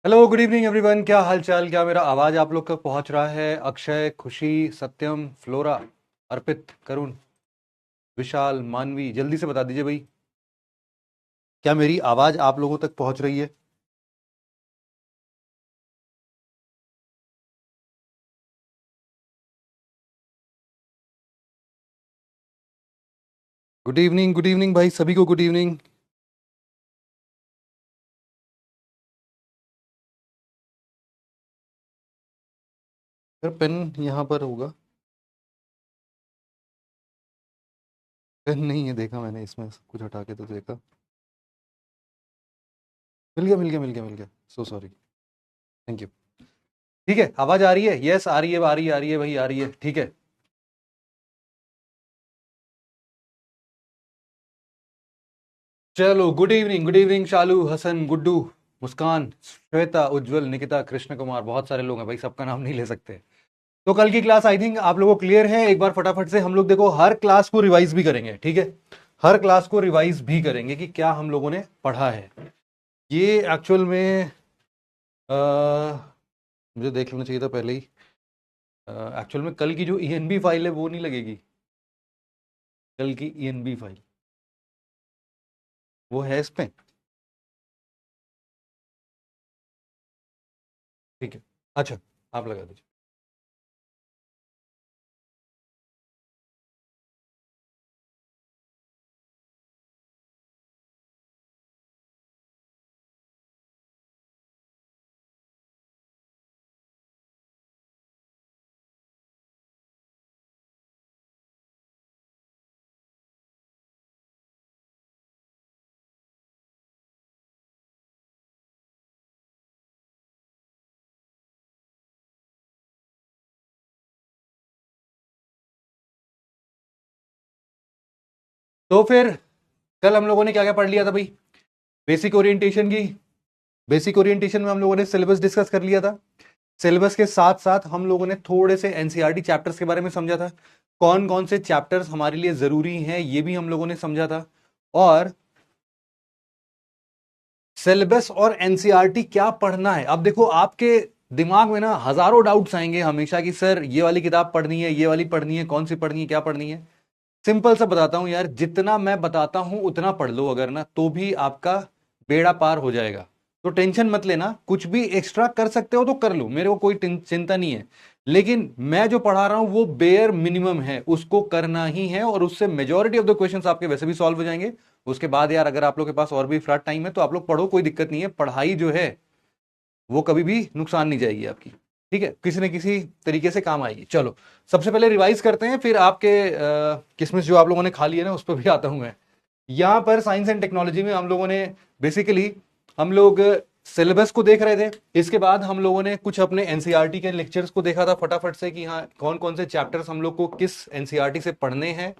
Hello good evening everyone. क्या हाल चाल? क्या मेरा आवाज आप लोग तक पहुंच रहा है? अक्षय, खुशी, सत्यम, फ्लोरा, अर्पित, करुण, विशाल, मानवी, जल्दी से बता दीजिए भाई, क्या मेरी आवाज आप लोगों तक पहुंच रही है? गुड इवनिंग भाई, सभी को गुड इवनिंग। सर पेन यहाँ पर होगा? पेन नहीं है, देखा मैंने, इसमें कुछ हटा के तो देखा। मिल गया मिल गया मिल गया मिल गया, सो सॉरी, थैंक यू। ठीक है, आवाज आ रही है? यस आ रही है, आ रही है, आ रही है भाई, आ रही है, ठीक है। चलो गुड इवनिंग शालू, हसन, गुड्डू, मुस्कान, श्वेता, उज्जवल, निकिता, कृष्ण कुमार, बहुत सारे लोग हैं भाई, सबका नाम नहीं ले सकते। तो कल की क्लास आई थिंक आप लोगों को क्लियर है। एक बार फटाफट से हम लोग देखो, हर क्लास को रिवाइज भी करेंगे, ठीक है? हर क्लास को रिवाइज भी करेंगे कि क्या हम लोगों ने पढ़ा है। ये एक्चुअल में मुझे देख लेना चाहिए था पहले ही। एक्चुअल में कल की जो ईएनबी फाइल है वो नहीं लगेगी। कल की ईएनबी फाइल वो है इस पे, ठीक है। अच्छा, आप लगा दीजिए। तो फिर कल हम लोगों ने क्या क्या पढ़ लिया था भाई? बेसिक ओरिएंटेशन की। बेसिक ओरिएंटेशन में हम लोगों ने सिलेबस डिस्कस कर लिया था। सिलेबस के साथ साथ हम लोगों ने थोड़े से एनसीईआरटी चैप्टर्स के बारे में समझा था। कौन कौन से चैप्टर्स हमारे लिए जरूरी हैं ये भी हम लोगों ने समझा था। और सिलेबस और एनसीईआरटी क्या पढ़ना है, अब देखो आपके दिमाग में ना हजारों डाउट्स आएंगे हमेशा कि सर ये वाली किताब पढ़नी है, ये वाली पढ़नी है, कौन सी पढ़नी है, क्या पढ़नी है। सिंपल सा बताता हूं यार, जितना मैं बताता हूं उतना पढ़ लो अगर ना, तो भी आपका बेड़ा पार हो जाएगा। तो टेंशन मत लेना, कुछ भी एक्स्ट्रा कर सकते हो तो कर लो, मेरे को कोई चिंता नहीं है। लेकिन मैं जो पढ़ा रहा हूं वो बेयर मिनिमम है, उसको करना ही है, और उससे मेजोरिटी ऑफ द क्वेश्चंस आपके वैसे भी सॉल्व हो जाएंगे। उसके बाद यार अगर आप लोग के पास और भी फ्लैट टाइम है तो आप लोग पढ़ो, कोई दिक्कत नहीं है। पढ़ाई जो है वो कभी भी नुकसान नहीं जाएगी आपकी, ठीक है? किसी न किसी तरीके से काम आएगी। चलो, सबसे पहले रिवाइज करते हैं, फिर आपके किसमिस जो आप लोगों ने खा लिए ना उस पर भी आता हूं मैं। यहां पर साइंस एंड टेक्नोलॉजी में हम लोगों ने बेसिकली हम लोग सिलेबस को देख रहे थे। इसके बाद हम लोगों ने कुछ अपने एनसीईआरटी के लेक्चर्स को देखा था फटाफट से कि हाँ कौन कौन से चैप्टर्स हम लोग को किस एनसीईआरटी से पढ़ने हैं।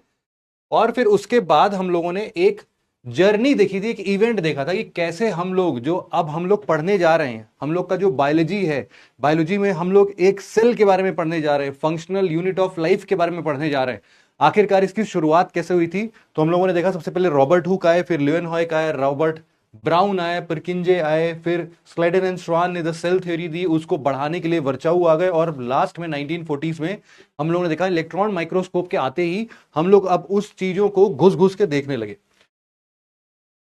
और फिर उसके बाद हम लोगों ने एक जर्नी देखी थी, एक इवेंट देखा था कि कैसे हम लोग जो अब हम लोग पढ़ने जा रहे हैं, हम लोग का जो बायोलॉजी है, बायोलॉजी में हम लोग एक सेल के बारे में पढ़ने जा रहे हैं, फंक्शनल यूनिट ऑफ लाइफ के बारे में पढ़ने जा रहे हैं। आखिरकार इसकी शुरुआत कैसे हुई थी? तो हम लोगों ने देखा सबसे पहले रॉबर्ट हुक आए, फिर लियोनहॉयक आए, रॉबर्ट ब्राउन आए, परकिंजे आए, फिर स्लाइडन एंड श्वान ने द सेल थ्योरी दी, उसको बढ़ाने के लिए वर्चाऊ आ गए, और लास्ट में 1940s में हम लोगों ने देखा इलेक्ट्रॉन माइक्रोस्कोप के आते ही हम लोग अब उस चीजों को घुस घुस के देखने लगे।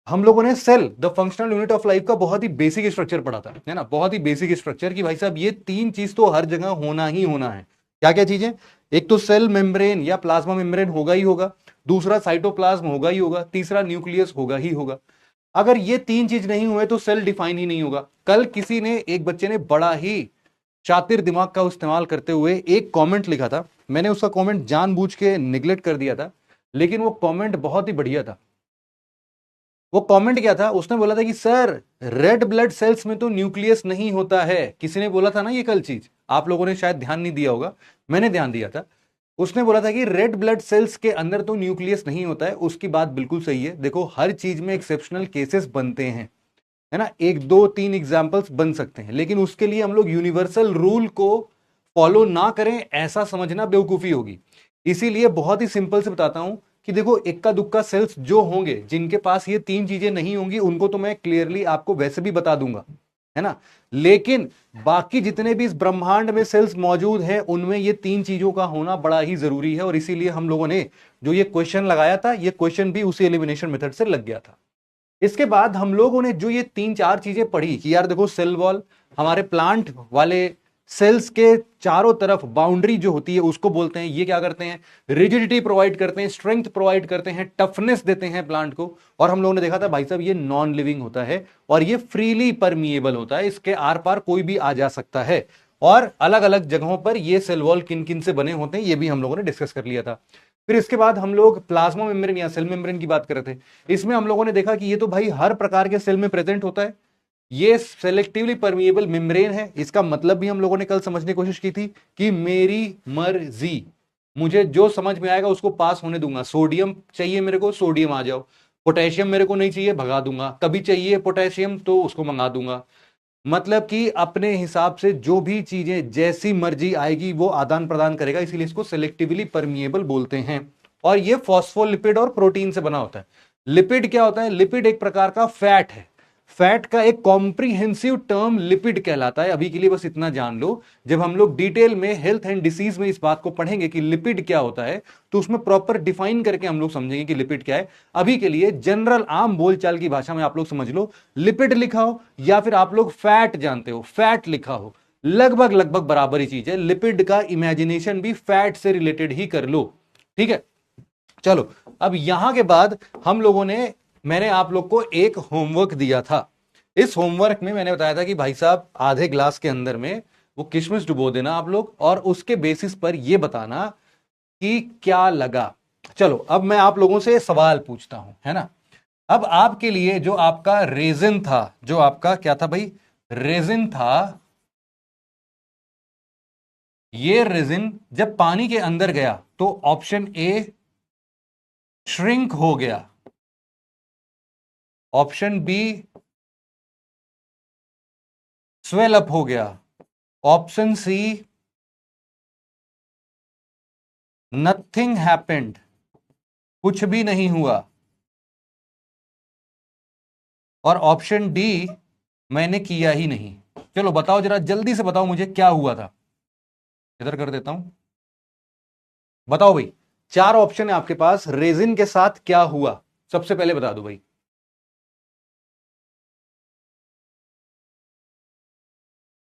हम लोगों ने cell the functional unit of life का बहुत ही बेसिक स्ट्रक्चर पढ़ा था, है ना? बहुत ही बेसिक स्ट्रक्चर कि भाई साहब ये तीन चीज तो हर जगह होना ही होना है। क्या क्या चीजें? एक तो सेल मेम्ब्रेन या प्लाज्मा मेम्ब्रेन होगा ही होगा, दूसरा साइटोप्लाज्म होगा ही होगा, तीसरा न्यूक्लियस होगा ही होगा। अगर ये तीन चीज नहीं हुए तो सेल डिफाइन ही नहीं होगा। कल किसी ने, एक बच्चे ने बड़ा ही शातिर दिमाग का इस्तेमाल करते हुए एक कमेंट लिखा था, मैंने उसका कमेंट जानबूझ के निगलेक्ट कर दिया था, लेकिन वो कमेंट बहुत ही बढ़िया था। वो कमेंट क्या था? उसने बोला था कि सर रेड ब्लड सेल्स में तो न्यूक्लियस नहीं होता है। किसी ने बोला था ना ये कल चीज, आप लोगों ने शायद ध्यान नहीं दिया होगा, मैंने ध्यान दिया था। उसने बोला था कि रेड ब्लड सेल्स के अंदर तो न्यूक्लियस नहीं होता है। उसकी बात बिल्कुल सही है। देखो हर चीज में एक्सेप्शनल केसेस बनते हैं, है ना? एक दो तीन एग्जाम्पल्स बन सकते हैं, लेकिन उसके लिए हम लोग यूनिवर्सल रूल को फॉलो ना करें ऐसा समझना बेवकूफी होगी। इसीलिए बहुत ही सिंपल से बताता हूं कि देखो इक्का दुक्का सेल्स जो होंगे जिनके पास ये तीन चीजें नहीं होंगी उनको तो मैं क्लियरली आपको वैसे भी बता दूंगा, है ना। लेकिन बाकी जितने भी इस ब्रह्मांड में सेल्स मौजूद हैं उनमें ये तीन चीजों का होना बड़ा ही जरूरी है, और इसीलिए हम लोगों ने जो ये क्वेश्चन लगाया था, ये क्वेश्चन भी उसी एलिमिनेशन मेथड से लग गया था। इसके बाद हम लोगों ने जो ये तीन चार चीजें पढ़ी कि यार देखो, सेल वॉल हमारे प्लांट वाले सेल्स के चारों तरफ बाउंड्री जो होती है उसको बोलते हैं। ये क्या करते हैं, रिजिडिटी प्रोवाइड करते हैं, स्ट्रेंथ प्रोवाइड करते हैं, टफनेस देते हैं प्लांट को। और हम लोगों ने देखा था भाई साहब, ये नॉन लिविंग होता है और ये फ्रीली परमिएबल होता है, इसके आर पार कोई भी आ जा सकता है। और अलग अलग जगहों पर ये सेल वॉल किन किन से बने होते हैं ये भी हम लोगों ने डिस्कस कर लिया था। फिर इसके बाद हम लोग प्लाज्मा मेम्ब्रेन या सेल मेम्ब्रेन की बात कर रहे थे। इसमें हम लोगों ने देखा कि ये तो भाई हर प्रकार के सेल में प्रेजेंट होता है, ये सेलेक्टिवली परमिएबल मेम्ब्रेन है। इसका मतलब भी हम लोगों ने कल समझने की कोशिश की थी कि मेरी मर्जी, मुझे जो समझ में आएगा उसको पास होने दूंगा। सोडियम चाहिए मेरे को, सोडियम आ जाओ। पोटेशियम मेरे को नहीं चाहिए, भगा दूंगा। कभी चाहिए पोटेशियम तो उसको मंगा दूंगा। मतलब कि अपने हिसाब से जो भी चीजें जैसी मर्जी आएगी वो आदान प्रदान करेगा, इसीलिए इसको सेलेक्टिवली परमिएबल बोलते हैं। और ये फॉस्फोलिपिड और प्रोटीन से बना होता है। लिपिड क्या होता है, लिपिड एक प्रकार का फैट है। फैट का एक कॉम्प्रिहेंसिव टर्म लिपिड कहलाता है। अभी के लिए बस इतना जान लो, जब हम लोग डिटेल में हेल्थ एंड डिसीज में इस बात को पढ़ेंगे कि लिपिड क्या होता है, तो उसमें प्रॉपर डिफाइन करके हम लोग समझेंगे कि लिपिड क्या है। अभी के लिए जनरल आम बोलचाल की भाषा में आप लोग समझ लो, लिपिड लिखा हो या फिर आप लोग फैट जानते हो, फैट लिखा हो, लगभग लगभग बराबर ही चीज है। लिपिड का इमेजिनेशन भी फैट से रिलेटेड ही कर लो, ठीक है। चलो, अब यहां के बाद हम लोगों ने, मैंने आप लोग को एक होमवर्क दिया था। इस होमवर्क में मैंने बताया था कि भाई साहब आधे ग्लास के अंदर में वो किशमिश डुबो देना आप लोग, और उसके बेसिस पर ये बताना कि क्या लगा। चलो, अब मैं आप लोगों से सवाल पूछता हूं, है ना। अब आपके लिए जो आपका रेजिन था, जो आपका क्या था भाई, रेजिन था, ये रेजिन जब पानी के अंदर गया तो ऑप्शन ए श्रिंक हो गया, ऑप्शन बी स्वेल अप हो गया, ऑप्शन सी नथिंग हैपेंड, कुछ भी नहीं हुआ, और ऑप्शन डी मैंने किया ही नहीं। चलो बताओ, जरा जल्दी से बताओ मुझे क्या हुआ था। इधर कर देता हूं, बताओ भाई। चार ऑप्शन है आपके पास, रेजिन के साथ क्या हुआ, सबसे पहले बता दो भाई।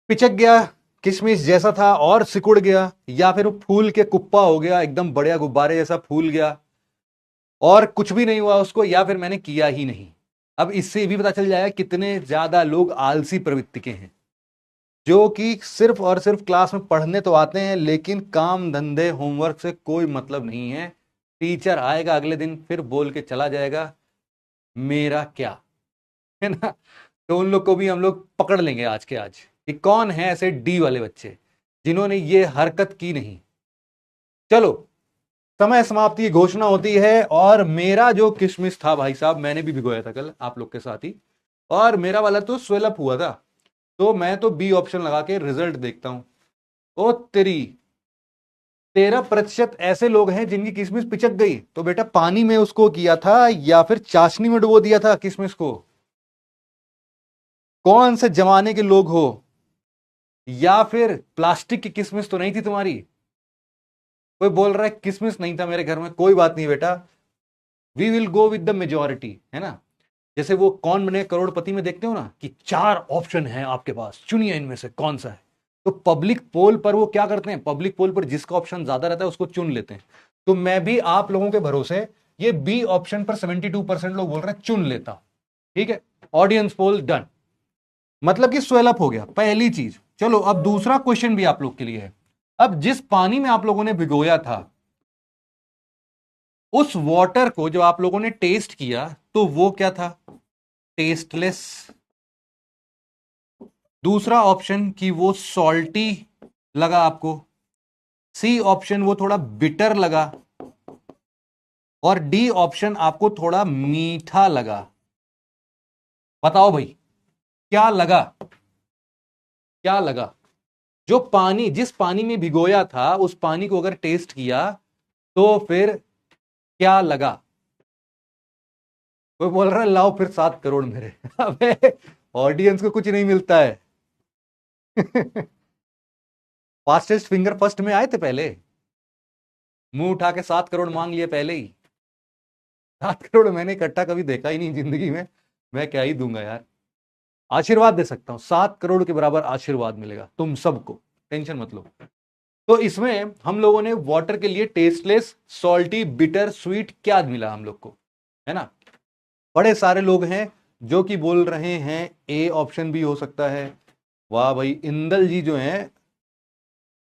पिचक गया, किशमिश जैसा था और सिकुड़ गया, या फिर वो फूल के कुप्पा हो गया, एकदम बढ़िया गुब्बारे जैसा फूल गया और कुछ भी नहीं हुआ उसको, या फिर मैंने किया ही नहीं। अब इससे भी पता चल जाएगा कितने ज्यादा लोग आलसी प्रवृत्ति के हैं, जो कि सिर्फ और सिर्फ क्लास में पढ़ने तो आते हैं लेकिन काम धंधे होमवर्क से कोई मतलब नहीं है। टीचर आएगा अगले दिन फिर बोल के चला जाएगा मेरा क्या, है ना। तो उन लोग को भी हम लोग पकड़ लेंगे आज के आज कि कौन है ऐसे डी वाले बच्चे जिन्होंने ये हरकत की नहीं। चलो, समय समाप्ति की घोषणा होती है, और मेरा जो किशमिश था भाई साहब, मैंने भी भिगोया था कल आप लोग के साथ ही, और मेरा वाला तो स्वेल अप हुआ था। तो मैं तो बी ऑप्शन लगा के रिजल्ट देखता हूं। ओ तेरी, 13% ऐसे लोग हैं जिनकी किशमिश पिचक गई। तो बेटा पानी में उसको किया था या फिर चाशनी में डुबो दिया था किशमिश को? कौन से जमाने के लोग हो? या फिर प्लास्टिक की किशमिश तो नहीं थी तुम्हारी? कोई बोल रहा है किशमिश नहीं था मेरे घर में, कोई बात नहीं बेटा, we will go with the majority, है ना। जैसे वो कौन बने करोड़पति में देखते हो ना कि 4 ऑप्शन है आपके पास, चुनिए इनमें से कौन सा है। तो पब्लिक पोल पर वो क्या करते हैं, पब्लिक पोल पर जिसका ऑप्शन ज्यादा रहता है उसको चुन लेते हैं। तो मैं भी आप लोगों के भरोसे ये बी ऑप्शन पर 72% लोग बोल रहे हैं चुन लेता, ठीक है। ऑडियंस पोल डन, मतलब कि स्वेल अप हो गया, पहली चीज। चलो, अब दूसरा क्वेश्चन भी आप लोग के लिए है। अब जिस पानी में आप लोगों ने भिगोया था उस वाटर को जब आप लोगों ने टेस्ट किया तो वो क्या था, टेस्टलेस। दूसरा ऑप्शन कि वो सॉल्टी लगा आपको, सी ऑप्शन वो थोड़ा बिटर लगा, और डी ऑप्शन आपको थोड़ा मीठा लगा। बताओ भाई क्या लगा, क्या लगा? जो पानी, जिस पानी में भिगोया था उस पानी को अगर टेस्ट किया तो फिर क्या लगा? कोई बोल रहा है लाओ फिर 7 करोड़ मेरे। अबे ऑडियंस को कुछ नहीं मिलता है। फास्टेस्ट फिंगर फर्स्ट में आए थे पहले, मुंह उठा के 7 करोड़ मांग लिए पहले ही। 7 करोड़ मैंने इकट्ठा कभी देखा ही नहीं जिंदगी में, मैं क्या ही दूंगा यार। आशीर्वाद दे सकता हूं, 7 करोड़ के बराबर आशीर्वाद मिलेगा तुम सबको, टेंशन मत लो। तो इसमें हम लोगों ने वाटर के लिए टेस्टलेस, सॉल्टी, बिटर, स्वीट क्या मिला हम लोग को, है ना। बड़े सारे लोग हैं जो कि बोल रहे हैं ए ऑप्शन भी हो सकता है। वाह भाई, इंदल जी जो हैं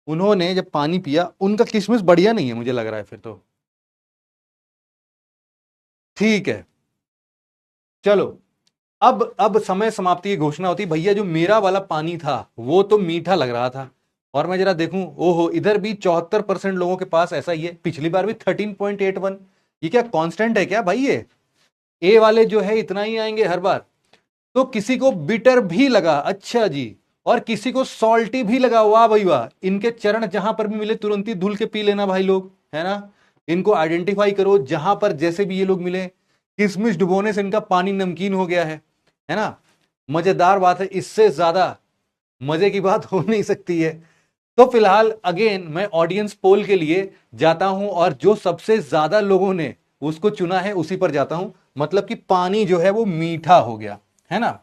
उन्होंने जब पानी पिया उनका किशमिश बढ़िया नहीं है मुझे लग रहा है फिर तो। ठीक है चलो, अब समय समाप्ति की घोषणा होती। भैया जो मेरा वाला पानी था वो तो मीठा लग रहा था, और मैं जरा देखूं, ओहो इधर भी 74% लोगों के पास ऐसा ही है। पिछली बार भी 13.81। ये क्या कांस्टेंट है क्या भाई? ये ए वाले जो है इतना ही आएंगे हर बार। तो किसी को बिटर भी लगा, अच्छा जी, और किसी को सॉल्टी भी लगा। वाह भाई वाह, इनके चरण जहां पर भी मिले तुरंत ही धुल के पी लेना भाई लोग, है ना। इनको आइडेंटिफाई करो जहां पर जैसे भी ये लोग मिले। किशमिश डुबोने से इनका पानी नमकीन हो गया है ना। मजेदार बात है, इससे ज्यादा मजे की बात हो नहीं सकती है। तो फिलहाल अगेन मैं ऑडियंस पोल के लिए जाता हूं, और जो सबसे ज्यादा लोगों ने उसको चुना है उसी पर जाता हूं। मतलब कि पानी जो है वो मीठा हो गया, है ना।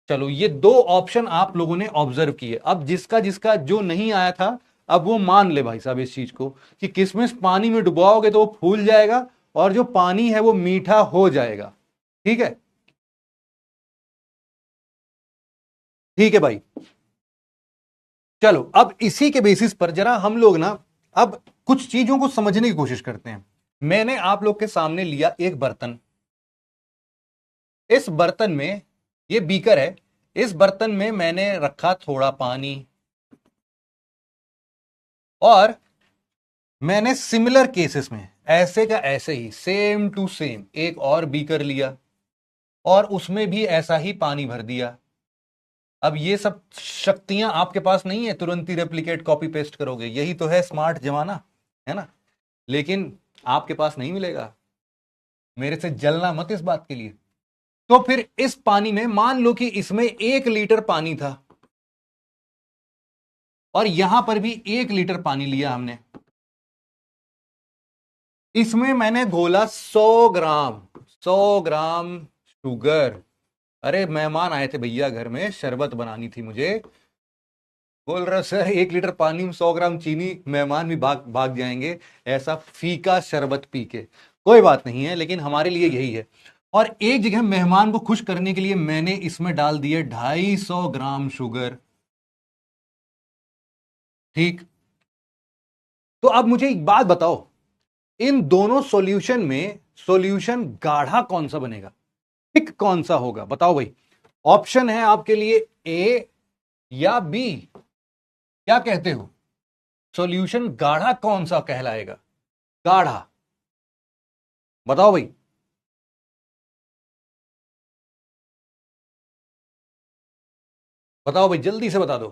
चलो, ये 2 ऑप्शन आप लोगों ने ऑब्जर्व किए। अब जिसका जिसका जो नहीं आया था, अब वो मान ले भाई साहब इस चीज को कि किशमिश पानी में डुबाओगे तो वो फूल जाएगा, और जो पानी है वो मीठा हो जाएगा। ठीक है, ठीक है भाई। चलो, अब इसी के बेसिस पर जरा हम लोग ना अब कुछ चीजों को समझने की कोशिश करते हैं। मैंने आप लोग के सामने लिया एक बर्तन। इस बर्तन में, ये बीकर है, इस बर्तन में मैंने रखा थोड़ा पानी, और मैंने सिमिलर केसेस में ऐसे का ऐसे ही सेम टू सेम एक और बीकर लिया, और उसमें भी ऐसा ही पानी भर दिया। अब ये सब शक्तियां आपके पास नहीं है, तुरंत ही रेप्लिकेट कॉपी पेस्ट करोगे, यही तो है स्मार्ट जमाना, है ना। लेकिन आपके पास नहीं मिलेगा, मेरे से जलना मत इस बात के लिए। तो फिर इस पानी में मान लो कि इसमें 1 लीटर पानी था, और यहां पर भी 1 लीटर पानी लिया हमने। इसमें मैंने घोला 100 ग्राम, 100 ग्राम शुगर। अरे मेहमान आए थे भैया घर में, शरबत बनानी थी मुझे। बोल रहा सर 1 लीटर पानी में 100 ग्राम चीनी, मेहमान भी भाग भाग जाएंगे ऐसा फीका शरबत पी के। कोई बात नहीं है, लेकिन हमारे लिए यही है। और एक जगह मेहमान को खुश करने के लिए मैंने इसमें डाल दिए 250 ग्राम शुगर। ठीक, तो अब मुझे एक बात बताओ, इन दोनों सॉल्यूशन में सॉल्यूशन गाढ़ा कौन सा बनेगा, थिक कौन सा होगा, बताओ भाई। ऑप्शन है आपके लिए ए या बी, क्या कहते हो? सॉल्यूशन गाढ़ा कौन सा कहलाएगा? गाढ़ा, बताओ भाई। बताओ भाई, जल्दी से बता दो।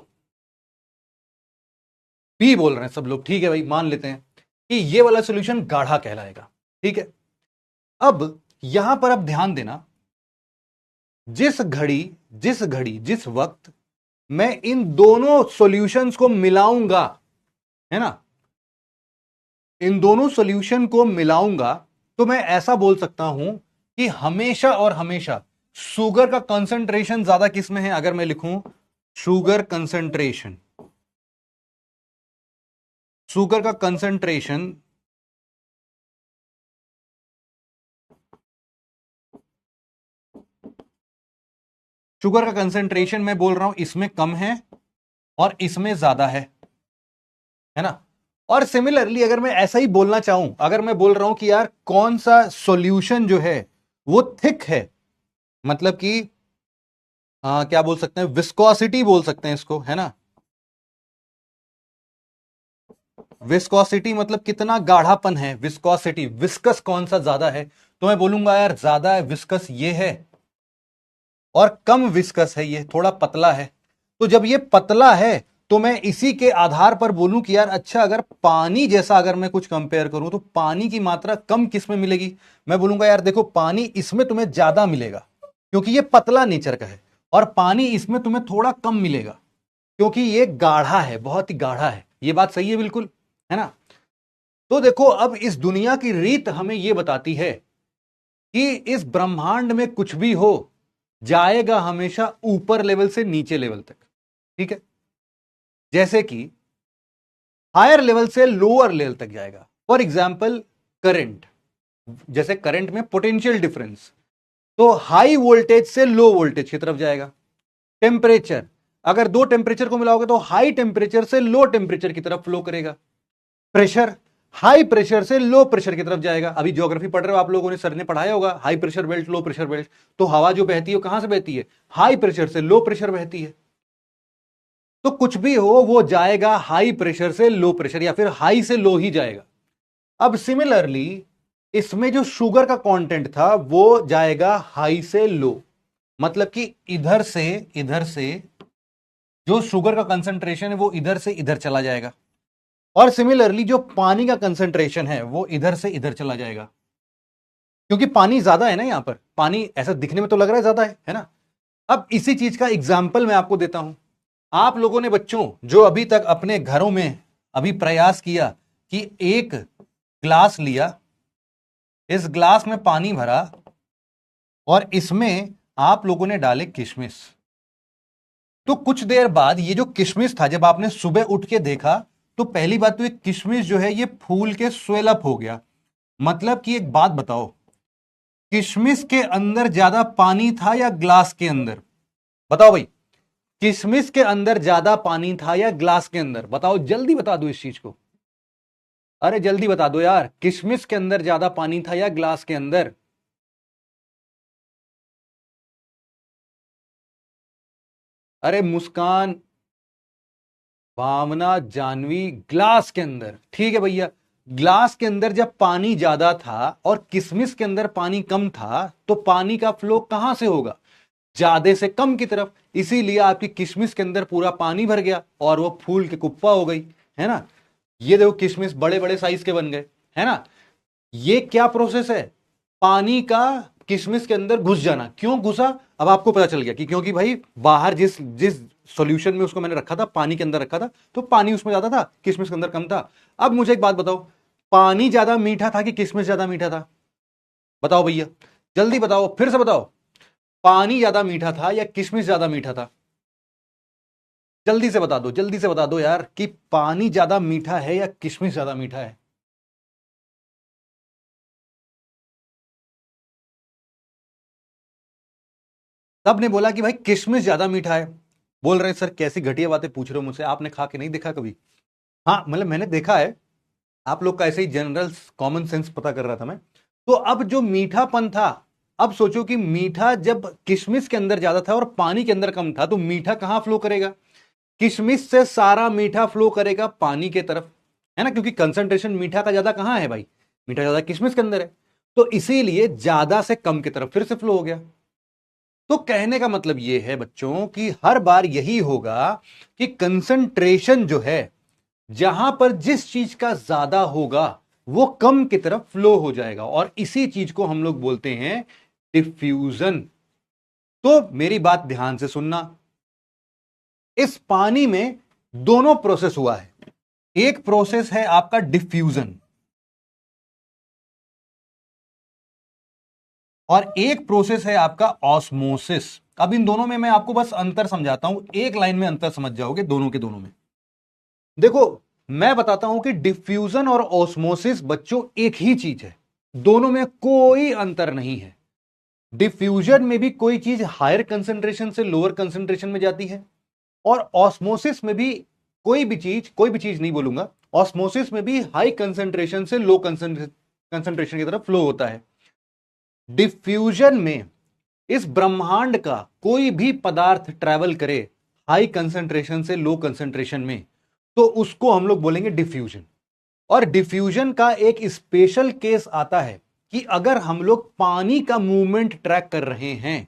बी बोल रहे हैं सब लोग, ठीक है भाई, मान लेते हैं कि ये वाला सॉल्यूशन गाढ़ा कहलाएगा। ठीक है, अब यहां पर अब ध्यान देना, जिस वक्त मैं इन दोनों सॉल्यूशंस को मिलाऊंगा, है ना, इन दोनों सॉल्यूशन को मिलाऊंगा, तो मैं ऐसा बोल सकता हूं कि हमेशा और हमेशा शुगर का कंसंट्रेशन ज्यादा किस में है। अगर मैं लिखूं शुगर कंसंट्रेशन, शुगर का कंसंट्रेशन शुगर का कंसंट्रेशन मैं बोल रहा हूं इसमें कम है और इसमें ज्यादा है ना। और सिमिलरली अगर मैं ऐसा ही बोलना चाहूं, अगर मैं बोल रहा हूं कि यार कौन सा सॉल्यूशन जो है वो थिक है, मतलब कि क्या बोल सकते हैं, विस्कोसिटी बोल सकते हैं इसको, है ना। विस्कोसिटी मतलब कितना गाढ़ापन है, विस्कोसिटी, विस्कस कौन सा ज्यादा है, तो मैं बोलूंगा यार ज्यादा है विस्कस ये है, और कम विस्कस है ये, थोड़ा पतला है। तो जब ये पतला है तो मैं इसी के आधार पर बोलूं कि यार अच्छा, अगर पानी जैसा अगर मैं कुछ कंपेयर करूं तो पानी की मात्रा कम किस में मिलेगी, मैं बोलूंगा यार देखो पानी इसमें तुम्हें ज्यादा मिलेगा, क्योंकि ये पतला नेचर का है। और पानी इसमें तुम्हें थोड़ा कम मिलेगा क्योंकि ये गाढ़ा है, बहुत ही गाढ़ा है। ये बात सही है बिल्कुल, है ना। तो देखो, अब इस दुनिया की रीत हमें यह बताती है कि इस ब्रह्मांड में कुछ भी हो जाएगा हमेशा ऊपर लेवल से नीचे लेवल तक, ठीक है। जैसे कि हायर लेवल से लोअर लेवल तक जाएगा। फॉर एग्जाम्पल करंट, जैसे करंट में पोटेंशियल डिफरेंस, तो हाई वोल्टेज से लो वोल्टेज की तरफ जाएगा। टेम्परेचर, अगर दो टेम्परेचर को मिलाओगे तो हाई टेम्परेचर से लो टेम्परेचर की तरफ फ्लो करेगा। प्रेशर, हाई प्रेशर से लो प्रेशर की तरफ जाएगा। अभी ज्योग्राफी पढ़ रहे हो आप लोगों ने, सर ने पढ़ाया होगा high pressure belt, low pressure belt. तो हवा जो बहती है वो कहां से बहती है? हाई प्रेशर से लो प्रेशर बहती है। तो कुछ भी हो वो जाएगा हाई प्रेशर से लो प्रेशर, या फिर हाई से लो ही जाएगा। अब सिमिलरली इसमें जो शुगर का कंटेंट था वो जाएगा हाई से लो, मतलब कि इधर से जो शुगर का कंसंट्रेशन है वो इधर से इधर चला जाएगा, और सिमिलरली जो पानी का कंसंट्रेशन है वो इधर से इधर चला जाएगा। क्योंकि पानी ज्यादा है ना, यहां पर पानी ऐसा दिखने में तो लग रहा है ज्यादा है ना। अब इसी चीज का एग्जाम्पल मैं आपको देता हूं। आप लोगों ने बच्चों जो अभी तक अपने घरों में अभी प्रयास किया कि एक ग्लास लिया, इस ग्लास में पानी भरा और इसमें आप लोगों ने डाले किशमिश, तो कुछ देर बाद ये जो किशमिश था जब आपने सुबह उठ के देखा तो पहली बात तो ये किशमिश जो है ये फूल के स्वेल अप हो गया। मतलब कि एक बात बताओ, किशमिश के अंदर ज्यादा पानी था या ग्लास के अंदर? बताओ भाई, किशमिश के अंदर ज्यादा पानी था या ग्लास के अंदर? बताओ, जल्दी बता दो इस चीज को। अरे जल्दी बता दो यार, किशमिश के अंदर ज्यादा पानी था या ग्लास के अंदर? अरे मुस्कान, भावना, जानवी, ग्लास के अंदर। ठीक है भैया, ग्लास के अंदर जब पानी ज्यादा था और किशमिश के अंदर पानी कम था तो पानी का फ्लो कहां से होगा? ज्यादा से कम की तरफ। इसीलिए आपकी किशमिश के अंदर पूरा पानी भर गया और वो फूल के कुप्पा हो गई, है ना। ये देखो किशमिश बड़े बड़े साइज के बन गए, है ना। ये क्या प्रोसेस है? पानी का किशमिश के अंदर घुस जाना। क्यों घुसा? अब आपको पता चल गया कि क्योंकि भाई बाहर जिस जिस सॉल्यूशन में उसको मैंने रखा था, पानी के अंदर रखा था, तो पानी उसमें ज्यादा था, किशमिश के अंदर कम था। अब मुझे एक बात बताओ, पानी ज्यादा मीठा था कि किशमिश ज्यादा मीठा था? बताओ भैया, जल्दी बताओ, फिर से बताओ, पानी ज्यादा मीठा था या किशमिश ज्यादा मीठा था? जल्दी से बता दो, जल्दी से बता दो यार कि पानी ज्यादा मीठा है या किशमिश ज्यादा मीठा है। तब ने बोला कि भाई किशमिश ज्यादा मीठा है। बोल रहे हैं सर कैसी घटिया बातें पूछ रहे हो मुझसे, आपने खा के नहीं देखा कभी? हाँ मतलब मैंने देखा है, आप लोग का ऐसे ही जनरल कॉमन सेंस पता कर रहा था मैं। तो अब जो मीठापन था, अब सोचो कि मीठा जब किशमिश के अंदर ज्यादा था और पानी के अंदर कम था, तो मीठा कहां फ्लो करेगा? किशमिश से सारा मीठा फ्लो करेगा पानी के तरफ, है ना, क्योंकि कंसंट्रेशन मीठा का ज्यादा कहां है भाई? मीठा ज्यादा किशमिश के अंदर है। तो इसीलिए ज्यादा से कम की तरफ फिर से फ्लो हो गया। तो कहने का मतलब यह है बच्चों कि हर बार यही होगा कि कंसंट्रेशन जो है, जहां पर जिस चीज का ज्यादा होगा वो कम की तरफ फ्लो हो जाएगा, और इसी चीज को हम लोग बोलते हैं डिफ्यूजन। तो मेरी बात ध्यान से सुनना, इस पानी में दोनों प्रोसेस हुआ है। एक प्रोसेस है आपका डिफ्यूजन और एक प्रोसेस है आपका ऑस्मोसिस। अब इन दोनों में मैं आपको बस अंतर समझाता हूं, एक लाइन में अंतर समझ जाओगे दोनों के दोनों में। देखो, मैं बताता हूं कि डिफ्यूजन और ऑस्मोसिस बच्चों एक ही चीज है, दोनों में कोई अंतर नहीं है। डिफ्यूजन में भी कोई चीज हायर कंसंट्रेशन से लोअर कंसंट्रेशन में जाती है, और ऑस्मोसिस में भी कोई भी चीज नहीं बोलूंगा, ऑस्मोसिस में भी हाई कंसंट्रेशन से लो कंसंट्रेशन की तरफ फ्लो होता है। डिफ्यूजन में इस ब्रह्मांड का कोई भी पदार्थ ट्रैवल करे हाई कंसंट्रेशन से लो कंसंट्रेशन में, तो उसको हम लोग बोलेंगे डिफ्यूजन। और डिफ्यूजन का एक स्पेशल केस आता है कि अगर हम लोग पानी का मूवमेंट ट्रैक कर रहे हैं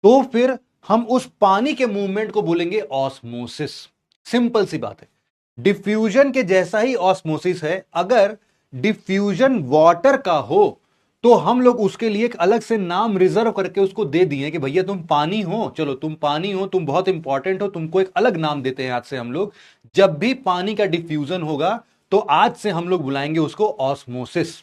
तो फिर हम उस पानी के मूवमेंट को बोलेंगे ऑस्मोसिस। सिंपल सी बात है, डिफ्यूजन के जैसा ही ऑस्मोसिस है। अगर डिफ्यूजन वाटर का हो तो हम लोग उसके लिए एक अलग से नाम रिजर्व करके उसको दे दिए कि भैया तुम पानी हो, चलो तुम पानी हो, तुम बहुत इंपॉर्टेंट हो, तुमको एक अलग नाम देते हैं आज से हम लोग। जब भी पानी का डिफ्यूजन होगा तो आज से हम लोग बुलाएंगे उसको ऑस्मोसिस।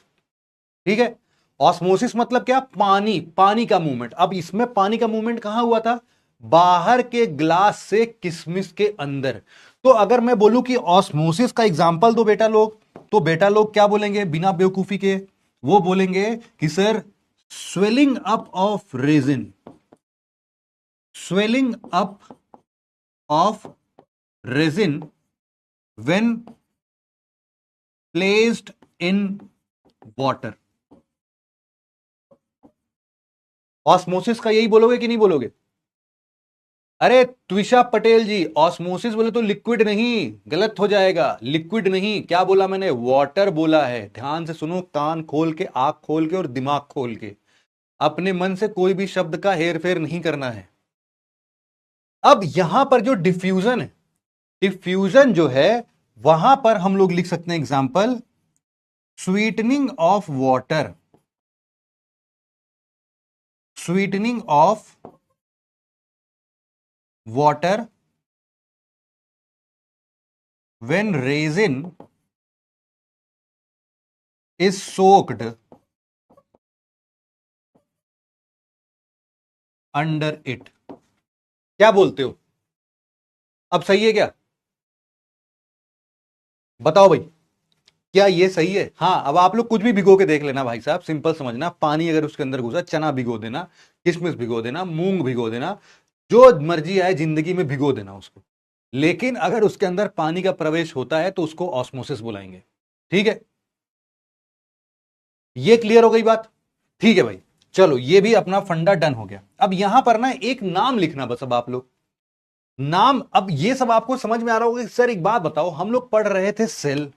ठीक है, ऑस्मोसिस मतलब क्या? पानी, पानी का मूवमेंट। अब इसमें पानी का मूवमेंट कहां हुआ था? बाहर के ग्लास से किशमिश के अंदर। तो अगर मैं बोलूं कि ऑस्मोसिस का एग्जांपल दो बेटा लोग, तो बेटा लोग क्या बोलेंगे बिना बेवकूफी के? वो बोलेंगे कि sir swelling up of resin, swelling up of resin when placed in water. Osmosis का यही बोलोगे कि नहीं बोलोगे? अरे त्विषा पटेल जी, ऑस्मोसिस बोले तो लिक्विड नहीं, गलत हो जाएगा। लिक्विड नहीं, क्या बोला मैंने? वाटर बोला है। ध्यान से सुनो, कान खोल के, आंख खोल के और दिमाग खोल के। अपने मन से कोई भी शब्द का हेर फेर नहीं करना है। अब यहां पर जो डिफ्यूजन है, डिफ्यूजन जो है वहां पर हम लोग लिख सकते हैं example, sweetening of water, sweetening of water when resin is soaked under it। क्या बोलते हो? अब सही है क्या? बताओ भाई, क्या ये सही है? हाँ, अब आप लोग कुछ भी भिगो के देख लेना भाई साहब, सिंपल समझना। पानी अगर उसके अंदर घुसा, चना भिगो देना, किशमिश भिगो देना, मूंग भिगो देना, जो मर्जी आए जिंदगी में भिगो देना उसको। लेकिन अगर उसके अंदर पानी का प्रवेश होता है तो उसको ऑस्मोसिस बुलाएंगे। ठीक है, ये क्लियर हो गई बात? ठीक है भाई, चलो ये भी अपना फंडा डन हो गया। अब यहां पर ना एक नाम लिखना बस। अब आप लोग नाम, अब ये सब आपको समझ में आ रहा होगा कि सर एक बात बताओ, हम लोग पढ़ रहे थे सेल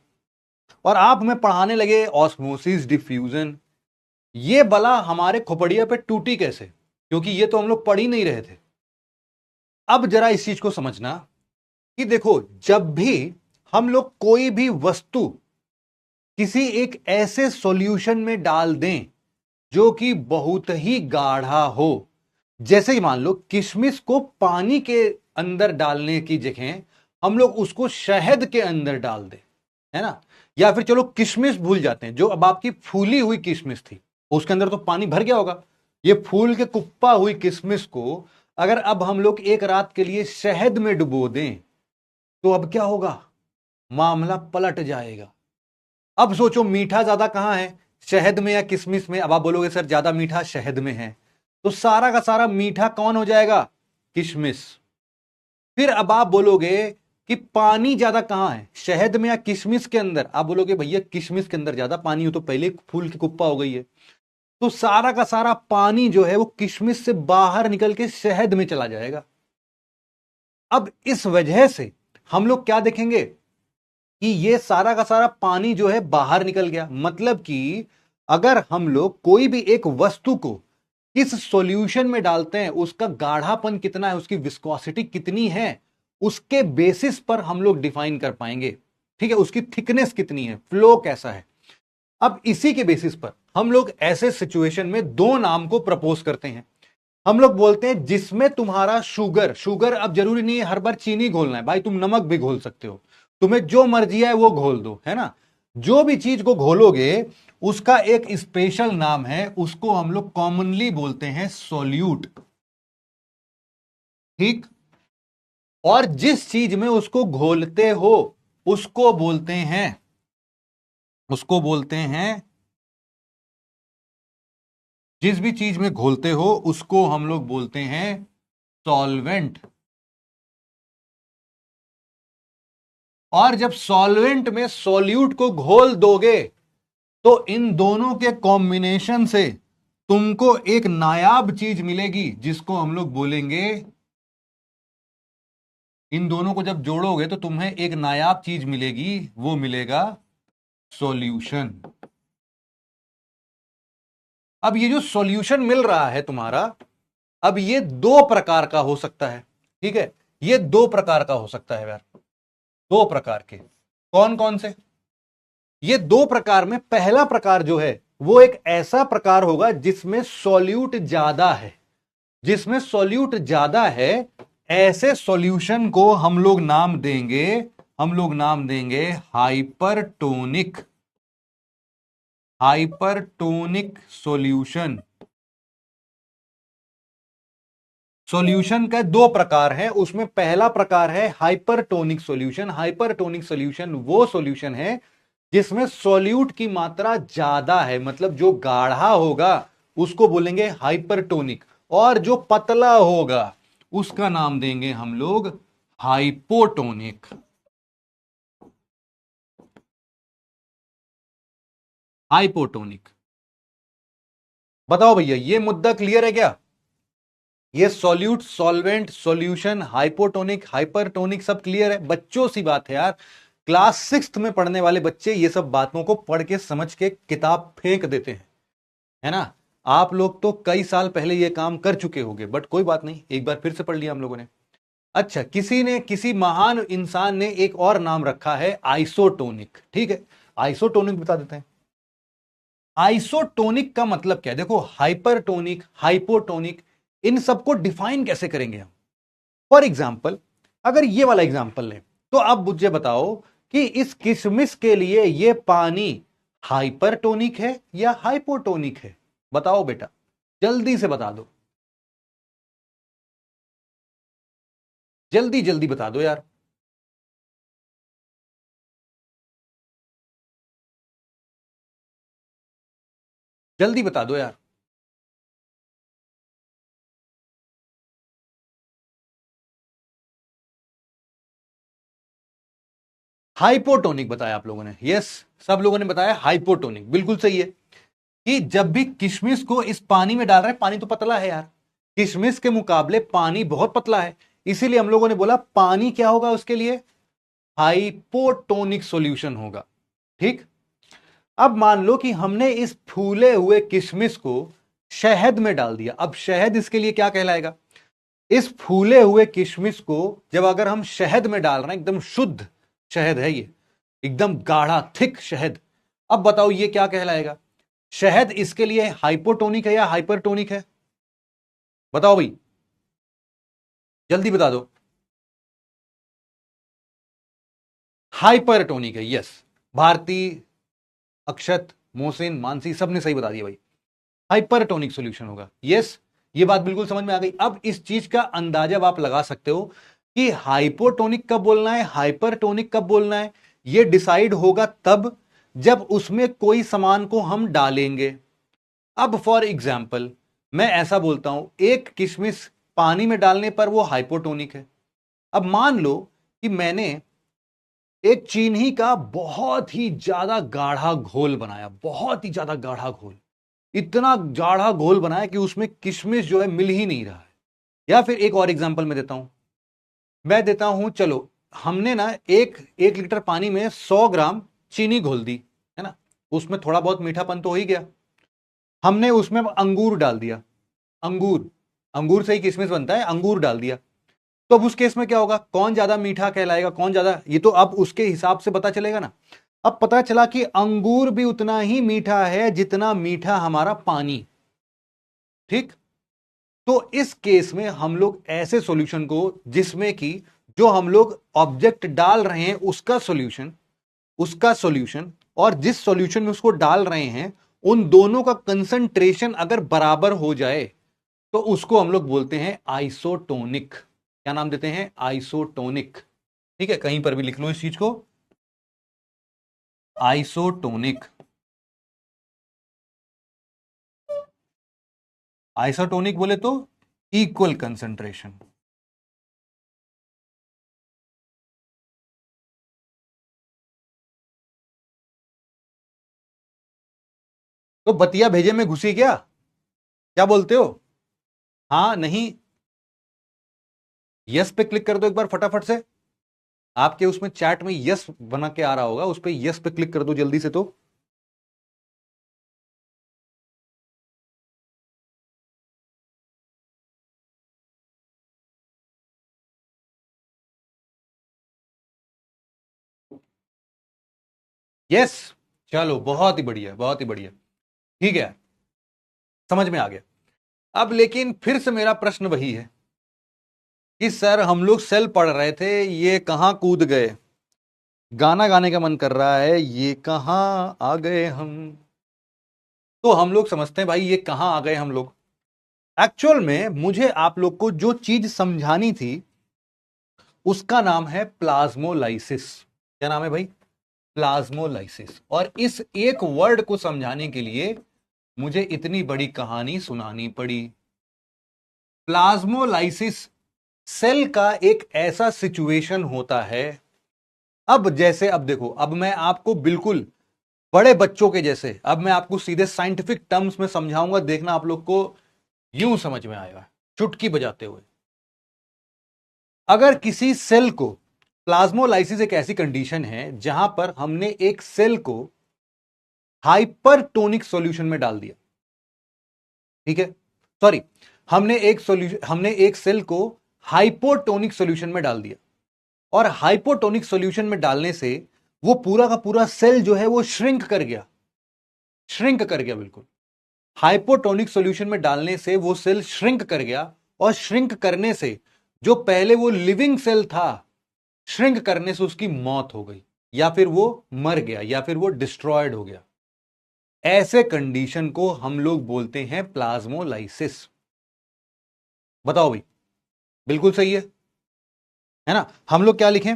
और आप हमें पढ़ाने लगे ऑस्मोसिस, डिफ्यूजन। ये बला हमारे खोपड़िया पे टूटी कैसे? क्योंकि ये तो हम लोग पढ़ ही नहीं रहे थे। अब जरा इस चीज को समझना कि देखो, जब भी हम लोग कोई भी वस्तु किसी एक ऐसे सॉल्यूशन में डाल दें जो कि बहुत ही गाढ़ा हो, जैसे कि मान लो किशमिश को पानी के अंदर डालने की जगह हम लोग उसको शहद के अंदर डाल दें, है ना? या फिर चलो किशमिश भूल जाते हैं, जो अब आपकी फूली हुई किशमिश थी उसके अंदर तो पानी भर गया होगा। ये फूल के कुप्पा हुई किशमिश को अगर अब हम लोग एक रात के लिए शहद में डुबो दें तो अब क्या होगा? मामला पलट जाएगा। अब सोचो, मीठा ज्यादा कहां है, शहद में या किशमिश में? अब आप बोलोगे सर ज्यादा मीठा शहद में है, तो सारा का सारा मीठा कौन हो जाएगा? किशमिश। फिर अब आप बोलोगे कि पानी ज्यादा कहां है, शहद में या किशमिश के अंदर? आप बोलोगे भैया किशमिश के अंदर ज्यादा पानी हो, तो पहले फूल की कुप्पा हो गई है। तो सारा का सारा पानी जो है वो किशमिश से बाहर निकल के शहद में चला जाएगा। अब इस वजह से हम लोग क्या देखेंगे कि ये सारा का सारा पानी जो है बाहर निकल गया। मतलब कि अगर हम लोग कोई भी एक वस्तु को किस सॉल्यूशन में डालते हैं, उसका गाढ़ापन कितना है, उसकी विस्कोसिटी कितनी है, उसके बेसिस पर हम लोग डिफाइन कर पाएंगे। ठीक है, उसकी थिकनेस कितनी है, फ्लो कैसा है। अब इसी के बेसिस पर हम लोग ऐसे सिचुएशन में दो नाम को प्रपोज करते हैं। हम लोग बोलते हैं जिसमें तुम्हारा शुगर, शुगर अब जरूरी नहीं है हर बार चीनी घोलना है भाई, तुम नमक भी घोल सकते हो, तुम्हें जो मर्जी है वो घोल दो, है ना? जो भी चीज को घोलोगे उसका एक स्पेशल नाम है, उसको हम लोग कॉमनली बोलते हैं सॉल्यूट। ठीक, और जिस चीज में उसको घोलते हो उसको बोलते हैं, उसको बोलते हैं, जिस भी चीज में घोलते हो उसको हम लोग बोलते हैं सॉल्वेंट। और जब सॉल्वेंट में सॉल्यूट को घोल दोगे तो इन दोनों के कॉम्बिनेशन से तुमको एक नायाब चीज मिलेगी जिसको हम लोग बोलेंगे, इन दोनों को जब जोड़ोगे तो तुम्हें एक नायाब चीज मिलेगी, वो मिलेगा सॉल्यूशन। अब ये जो सॉल्यूशन मिल रहा है तुम्हारा, अब ये दो प्रकार का हो सकता है। ठीक है, ये दो प्रकार का हो सकता है यार, दो प्रकार के। कौन कौन से? ये दो प्रकार में पहला प्रकार जो है वो एक ऐसा प्रकार होगा जिसमें सॉल्यूट ज्यादा है। जिसमें सॉल्यूट ज्यादा है, ऐसे सॉल्यूशन को हम लोग नाम देंगे हाइपरटोनिक। Hypertonic solution. सॉल्यूशन का दो प्रकार है, उसमें पहला प्रकार है हाइपरटोनिक सॉल्यूशन। हाइपरटोनिक सॉल्यूशन वो सॉल्यूशन है जिसमें सॉल्यूट की मात्रा ज्यादा है, मतलब जो गाढ़ा होगा उसको बोलेंगे हाइपरटोनिक, और जो पतला होगा उसका नाम देंगे हम लोग हाइपोटोनिक। हाइपोटोनिक। बताओ भैया, ये मुद्दा क्लियर है क्या? ये solute, solvent, solution, hypotonic, hypertonic सब क्लियर है? बच्चों सी बात है यार, क्लास 6th में पढ़ने वाले बच्चे ये सब बातों को पढ़ के समझ के किताब फेंक देते हैं, है ना। आप लोग तो कई साल पहले ये काम कर चुके होंगे, बट कोई बात नहीं, एक बार फिर से पढ़ लिया हम लोगों ने। अच्छा, किसी महान इंसान ने एक और नाम रखा है आइसोटोनिक। ठीक है, आइसोटोनिक बता देते हैं। आइसोटोनिक का मतलब क्या है? देखो, हाइपरटोनिक, हाइपोटोनिक, इन सबको डिफाइन कैसे करेंगे हम? फॉर एग्जाम्पल, अगर ये वाला एग्जाम्पल लें, तो अब मुझे बताओ कि इस किशमिश के लिए ये पानी हाइपरटोनिक है या हाइपोटोनिक है? बताओ बेटा, जल्दी से बता दो, जल्दी जल्दी बता दो यार। जल्दी बता दो यार। हाइपोटोनिक बताया आप लोगों ने, यस, सब लोगों ने बताया हाइपोटोनिक, बिल्कुल सही है। कि जब भी किशमिश को इस पानी में डाल रहे हैं, पानी तो पतला है यार, किशमिश के मुकाबले पानी बहुत पतला है, इसीलिए हम लोगों ने बोला पानी क्या होगा उसके लिए? हाइपोटोनिक सॉल्यूशन होगा। ठीक। अब मान लो कि हमने इस फूले हुए किशमिश को शहद में डाल दिया, अब शहद इसके लिए क्या कहलाएगा? इस फूले हुए किशमिश को जब अगर हम शहद में डाल रहे हैं, एकदम शुद्ध शहद है ये, एकदम गाढ़ा थिक शहद, अब बताओ ये क्या कहलाएगा? शहद इसके लिए हाइपोटोनिक है या हाइपरटोनिक है? बताओ भाई, जल्दी बता दो। हाइपरटोनिक है, यस। भारती, अक्षत, मोहसिन, मानसी, सबने सही बता दिया भाई, हाइपरटोनिक सॉल्यूशन होगा, यस। ये बात बिल्कुल समझ में आ गई। अब इस चीज का अंदाजा आप लगा सकते हो कि हाइपोटोनिक कब बोलना है, हाइपरटोनिक कब बोलना है। ये डिसाइड होगा तब जब उसमें कोई सामान को हम डालेंगे। अब फॉर एग्जाम्पल, मैं ऐसा बोलता हूं, एक किशमिश पानी में डालने पर वो हाइपोटोनिक है। अब मान लो कि मैंने एक चीनी का बहुत ही ज्यादा गाढ़ा घोल बनाया, बहुत ही ज्यादा गाढ़ा घोल, इतना गाढ़ा घोल बनाया कि उसमें किशमिश जो है मिल ही नहीं रहा है। या फिर एक और एग्जांपल मैं देता हूं, चलो, हमने ना एक एक लीटर पानी में 100 ग्राम चीनी घोल दी, है ना, उसमें थोड़ा बहुत मीठापन तो हो ही गया। हमने उसमें अंगूर डाल दिया, अंगूर, अंगूर से ही किशमिश बनता है, अंगूर डाल दिया। तो अब उस केस में क्या होगा? कौन ज्यादा मीठा कहलाएगा, कौन ज्यादा, ये तो अब उसके हिसाब से पता चलेगा ना। अब पता चला कि अंगूर भी उतना ही मीठा है जितना मीठा हमारा पानी। ठीक। तो इस केस में हम लोग ऐसे सॉल्यूशन को, जिसमें कि जो हम लोग ऑब्जेक्ट डाल रहे हैं उसका सॉल्यूशन और जिस सॉल्यूशन में उसको डाल रहे हैं, उन दोनों का कंसंट्रेशन अगर बराबर हो जाए तो उसको हम लोग बोलते हैं आइसोटोनिक। क्या नाम देते हैं? आइसोटोनिक। ठीक है, कहीं पर भी लिख लो इस चीज को, आइसोटोनिक। आइसोटोनिक बोले तो इक्वल कंसंट्रेशन। तो बतिया भेजे में घुसी क्या? क्या बोलते हो? हाँ, नहीं? यस पे क्लिक कर दो एक बार फटाफट से। आपके उसमें चैट में यस बना के आ रहा होगा, उस पे यस पे क्लिक कर दो जल्दी से। तो यस, चलो बहुत ही बढ़िया, बहुत ही बढ़िया। ठीक है, समझ में आ गया। अब लेकिन फिर से मेरा प्रश्न वही है कि सर हम लोग सेल पढ़ रहे थे, ये कहां कूद गए, गाना गाने का मन कर रहा है, ये कहां आ गए हम। तो हम लोग समझते हैं भाई ये कहां आ गए हम लोग। एक्चुअल में मुझे आप लोग को जो चीज समझानी थी उसका नाम है प्लाज्मोलाइसिस। क्या नाम है भाई? प्लाज्मोलाइसिस। और इस एक वर्ड को समझाने के लिए मुझे इतनी बड़ी कहानी सुनानी पड़ी। प्लाज्मोलाइसिस सेल का एक ऐसा सिचुएशन होता है। अब जैसे, अब देखो, अब मैं आपको बिल्कुल बड़े बच्चों के जैसे, अब मैं आपको सीधे साइंटिफिक टर्म्स में समझाऊंगा, देखना आप लोग को यूं समझ में आएगा, चुटकी बजाते हुए। अगर किसी सेल को, प्लाज्मोलाइसिस एक ऐसी कंडीशन है जहां पर हमने एक सेल को हाइपरटोनिक सॉल्यूशन में डाल दिया। ठीक है, सॉरी, हमने एक सेल को हाइपोटोनिक सॉल्यूशन में डाल दिया। और हाइपोटोनिक सॉल्यूशन में डालने से वो पूरा का पूरा सेल जो है वो श्रिंक कर गया, श्रिंक कर गया बिल्कुल। हाइपोटोनिक सॉल्यूशन में डालने से वो सेल श्रिंक कर गया, और श्रिंक करने से जो पहले वो लिविंग सेल था, श्रिंक करने से उसकी मौत हो गई, या फिर वो मर गया, या फिर वो डिस्ट्रॉयड हो गया। ऐसे कंडीशन को हम लोग बोलते हैं प्लाज्मोलाइसिस। बताओ भाई, बिल्कुल सही है ना? हम लोग क्या लिखें?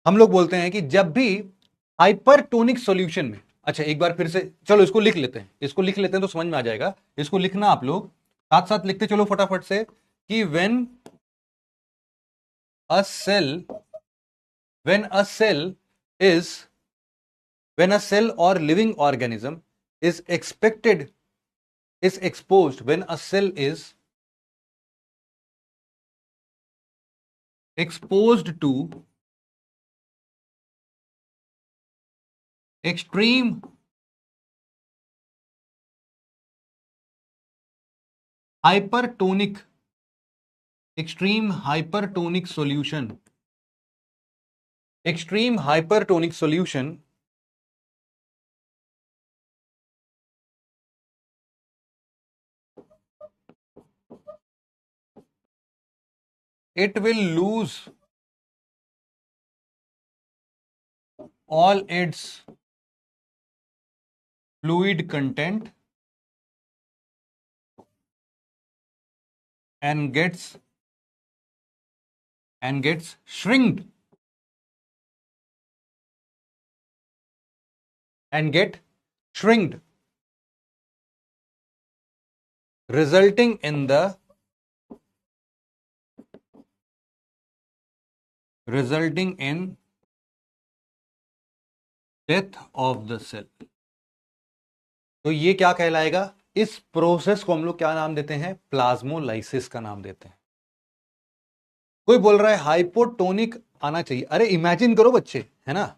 हम लोग बोलते हैं कि जब भी हाइपरटोनिक सॉल्यूशन में, अच्छा एक बार फिर से चलो इसको लिख लेते हैं, इसको लिख लेते हैं तो समझ में आ जाएगा। इसको लिखना आप लोग साथ साथ लिखते चलो फटाफट से कि a cell when a cell is when a cell or living organism is exposed, when a cell is exposed to extreme hypertonic solution, extreme hypertonic solution, it will lose all its fluid content and gets shrinked and get shrinked, resulting in the death of the cell. तो ये क्या कहलाएगा? इस process को हम लोग क्या नाम देते हैं? प्लाज्मोलाइसिस का नाम देते हैं। कोई बोल रहा है हाइपोटोनिक आना चाहिए। अरे इमेजिन करो बच्चे, है ना,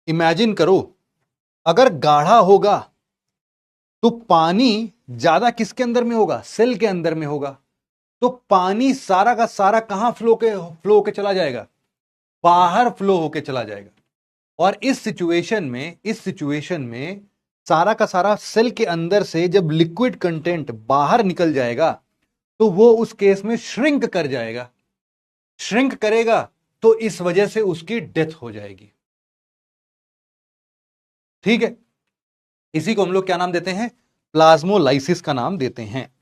इमेजिन करो अगर गाढ़ा होगा तो पानी ज्यादा किसके अंदर में होगा? सेल के अंदर में होगा। तो पानी सारा का सारा कहां फ्लो होके चला जाएगा? बाहर फ्लो होके चला जाएगा। और इस सिचुएशन में सारा का सारा सेल के अंदर से जब लिक्विड कंटेंट बाहर निकल जाएगा तो वो उस केस में श्रिंक कर जाएगा। श्रिंक करेगा तो इस वजह से उसकी डेथ हो जाएगी। ठीक है, इसी को हम लोग क्या नाम देते हैं? प्लाज्मोलाइसिस का नाम देते हैं।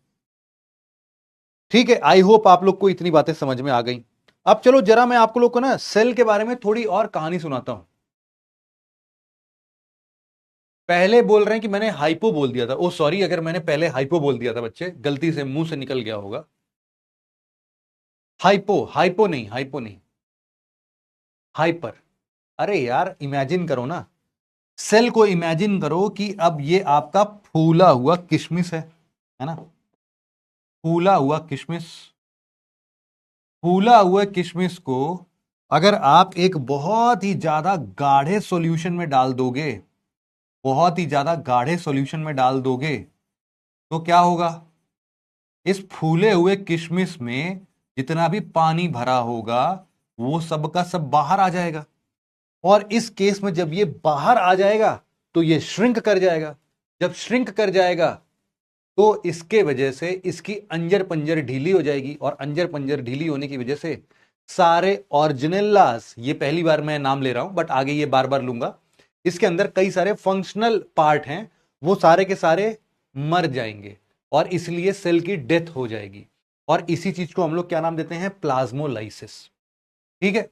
ठीक है, आई होप आप लोग को इतनी बातें समझ में आ गई। अब चलो जरा मैं आपको लोग को ना सेल के बारे में थोड़ी और कहानी सुनाता हूं। पहले बोल रहे हैं कि मैंने हाइपो बोल दिया था। ओ सॉरी, अगर मैंने पहले हाइपो बोल दिया था बच्चे, गलती से मुंह से निकल गया होगा। हाइपो नहीं, हाइपर। अरे यार इमेजिन करो ना, सेल को इमेजिन करो कि अब ये आपका फूला हुआ किशमिश है ना, फूला हुआ किशमिश। फूला हुआ किशमिश को अगर आप एक बहुत ही ज्यादा गाढ़े सॉल्यूशन में डाल दोगे, बहुत ही ज्यादा गाढ़े सॉल्यूशन में डाल दोगे, तो क्या होगा? इस फूले हुए किशमिश में जितना भी पानी भरा होगा वो सब का सब बाहर आ जाएगा, और इस केस में जब ये बाहर आ जाएगा तो ये श्रिंक कर जाएगा। जब श्रिंक कर जाएगा तो इसके वजह से इसकी अंजर पंजर ढीली हो जाएगी, और अंजर पंजर ढीली होने की वजह से सारे ऑर्जिनेलास, ये पहली बार मैं नाम ले रहा हूं बट आगे ये बार बार लूंगा, इसके अंदर कई सारे फंक्शनल पार्ट हैं, वो सारे के सारे मर जाएंगे और इसलिए सेल की डेथ हो जाएगी। और इसी चीज को हम लोग क्या नाम देते हैं? प्लाज्मोलाइसिस। ठीक है।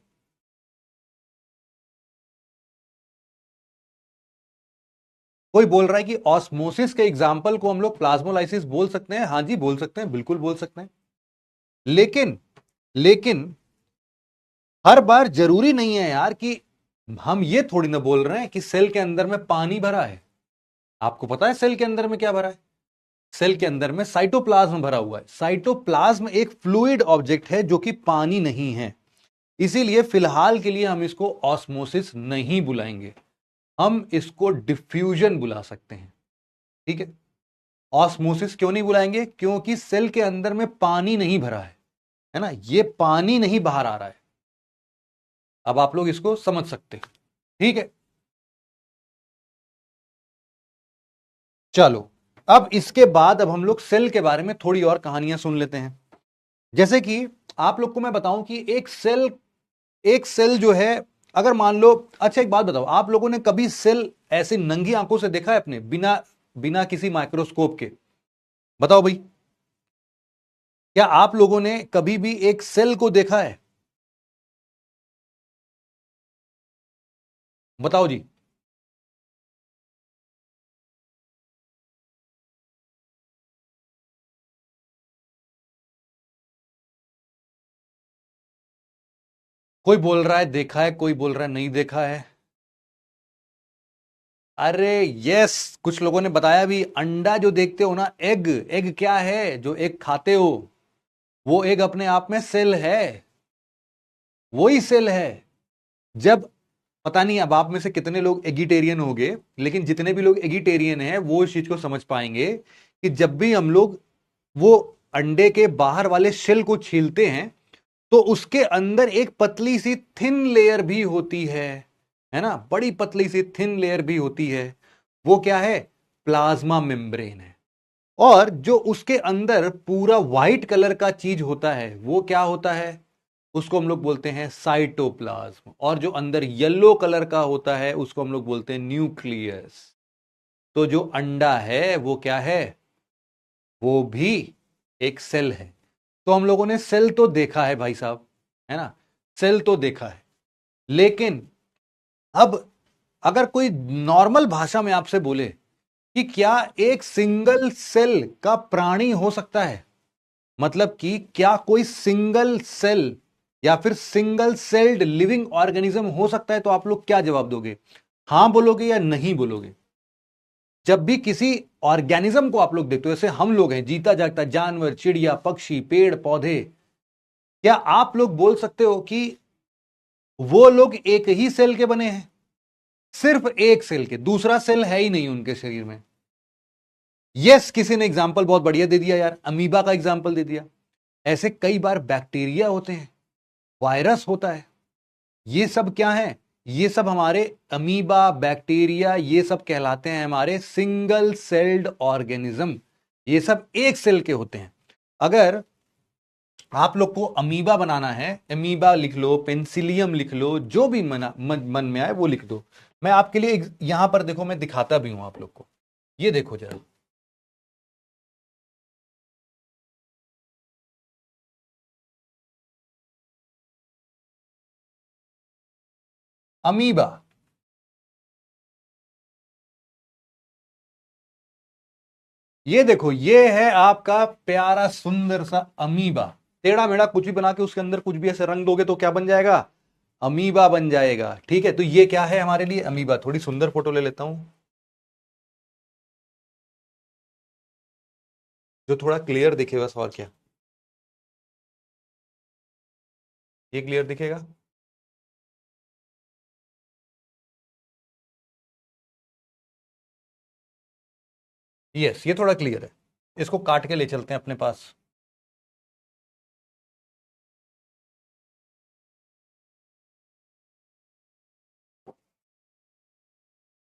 कोई बोल रहा है कि ऑस्मोसिस के एग्जाम्पल को हम लोग प्लाज्मोलाइसिस बोल सकते हैं। हाँ जी बोल सकते हैं, बिल्कुल बोल सकते हैं। लेकिन लेकिन हर बार जरूरी नहीं है यार कि हम ये थोड़ी ना बोल रहे हैं कि सेल के अंदर में पानी भरा है। आपको पता है सेल के अंदर में क्या भरा है? सेल के अंदर में साइटोप्लाज्म भरा हुआ है। साइटोप्लाज्म एक फ्लूइड ऑब्जेक्ट है जो कि पानी नहीं है, इसीलिए फिलहाल के लिए हम इसको ऑस्मोसिस नहीं बुलाएंगे, हम इसको डिफ्यूजन बुला सकते हैं। ठीक है। ऑस्मोसिस क्यों नहीं बुलाएंगे? क्योंकि सेल के अंदर में पानी नहीं भरा है ना, ये पानी नहीं बाहर आ रहा है। अब आप लोग इसको समझ सकते हैं। ठीक है। चलो, अब इसके बाद अब हम लोग सेल के बारे में थोड़ी और कहानियां सुन लेते हैं। जैसे कि आप लोग को मैं बताऊं कि एक सेल जो है, अगर मान लो, अच्छा एक बात बताओ, आप लोगों ने कभी सेल ऐसे नंगी आंखों से देखा है अपने, बिना बिना किसी माइक्रोस्कोप के? बताओ भाई, क्या आप लोगों ने कभी भी एक सेल को देखा है? बताओ जी। कोई बोल रहा है देखा है, कोई बोल रहा है नहीं देखा है। अरे यस, कुछ लोगों ने बताया भी, अंडा जो देखते हो ना, एग, एग क्या है जो एग खाते हो? वो एग अपने आप में सेल है, वही सेल है। जब, पता नहीं अब आप में से कितने लोग एगिटेरियन होंगे, लेकिन जितने भी लोग एगिटेरियन हैं वो इस चीज को समझ पाएंगे कि जब भी हम लोग वो अंडे के बाहर वाले शेल को छीलते हैं तो उसके अंदर एक पतली सी थिन लेयर भी होती है ना, बड़ी पतली सी थिन लेयर भी होती है। वो क्या है? प्लाज्मा मेम्ब्रेन है। और जो उसके अंदर पूरा व्हाइट कलर का चीज होता है वो क्या होता है? उसको हम लोग बोलते हैं साइटोप्लाज्म। और जो अंदर येलो कलर का होता है उसको हम लोग बोलते हैं न्यूक्लियस। तो जो अंडा है वो क्या है? वो भी एक सेल है। तो हम लोगों ने सेल तो देखा है भाई साहब, है ना, सेल तो देखा है। लेकिन अब अगर कोई नॉर्मल भाषा में आपसे बोले कि क्या एक सिंगल सेल का प्राणी हो सकता है, मतलब कि क्या कोई सिंगल सेल या फिर सिंगल सेल्ड लिविंग ऑर्गेनिज्म हो सकता है, तो आप लोग क्या जवाब दोगे? हां बोलोगे या नहीं बोलोगे? जब भी किसी ऑर्गेनिज्म को आप लोग देखते हो, जैसे हम लोग हैं, जीता जागता जानवर, चिड़िया, पक्षी, पेड़ पौधे, क्या आप लोग बोल सकते हो कि वो लोग एक ही सेल के बने हैं? सिर्फ एक सेल के, दूसरा सेल है ही नहीं उनके शरीर में। यस, किसी ने एग्जाम्पल बहुत बढ़िया दे दिया यार, अमीबा का एग्जाम्पल दे दिया। ऐसे कई बार बैक्टीरिया होते हैं, वायरस होता है, ये सब क्या है? ये सब हमारे अमीबा, बैक्टीरिया, ये सब कहलाते हैं हमारे सिंगल सेल्ड ऑर्गेनिज्म। ये सब एक सेल के होते हैं। अगर आप लोग को अमीबा बनाना है, अमीबा लिख लो, पेंसिलियम लिख लो, जो भी मन में आए वो लिख दो। मैं आपके लिए यहां पर देखो, मैं दिखाता भी हूं आप लोग को, ये देखो जरा, अमीबा। ये देखो, ये है आपका प्यारा सुंदर सा अमीबा। टेढ़ा मेढ़ा कुछ भी बना के उसके अंदर कुछ भी ऐसे रंग दोगे तो क्या बन जाएगा? अमीबा बन जाएगा। ठीक है, तो ये क्या है हमारे लिए? अमीबा। थोड़ी सुंदर फोटो ले लेता हूं जो थोड़ा क्लियर दिखे, बस और क्या। ये क्लियर दिखेगा? यस, ये थोड़ा क्लियर है। इसको काट के ले चलते हैं अपने पास।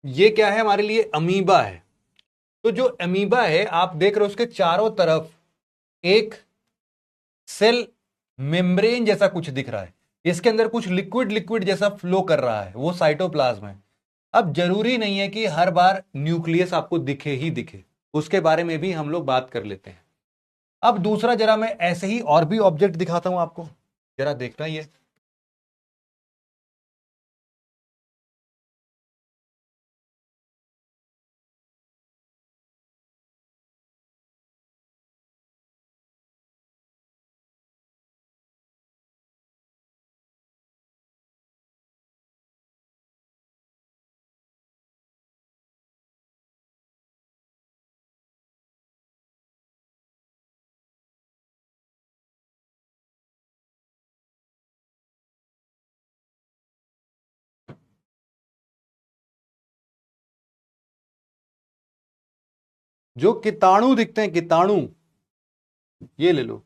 ये क्या है हमारे लिए? अमीबा है। तो जो अमीबा है आप देख रहे हो उसके चारों तरफ एक सेल मेम्ब्रेन जैसा कुछ दिख रहा है, इसके अंदर कुछ लिक्विड लिक्विड जैसा फ्लो कर रहा है, वो साइटोप्लाज्म है। अब जरूरी नहीं है कि हर बार न्यूक्लियस आपको दिखे ही दिखे, उसके बारे में भी हम लोग बात कर लेते हैं। अब दूसरा जरा मैं ऐसे ही और भी ऑब्जेक्ट दिखाता हूं आपको, जरा देखना ये। जो कीटाणु दिखते हैं, कीटाणु, ये ले लो।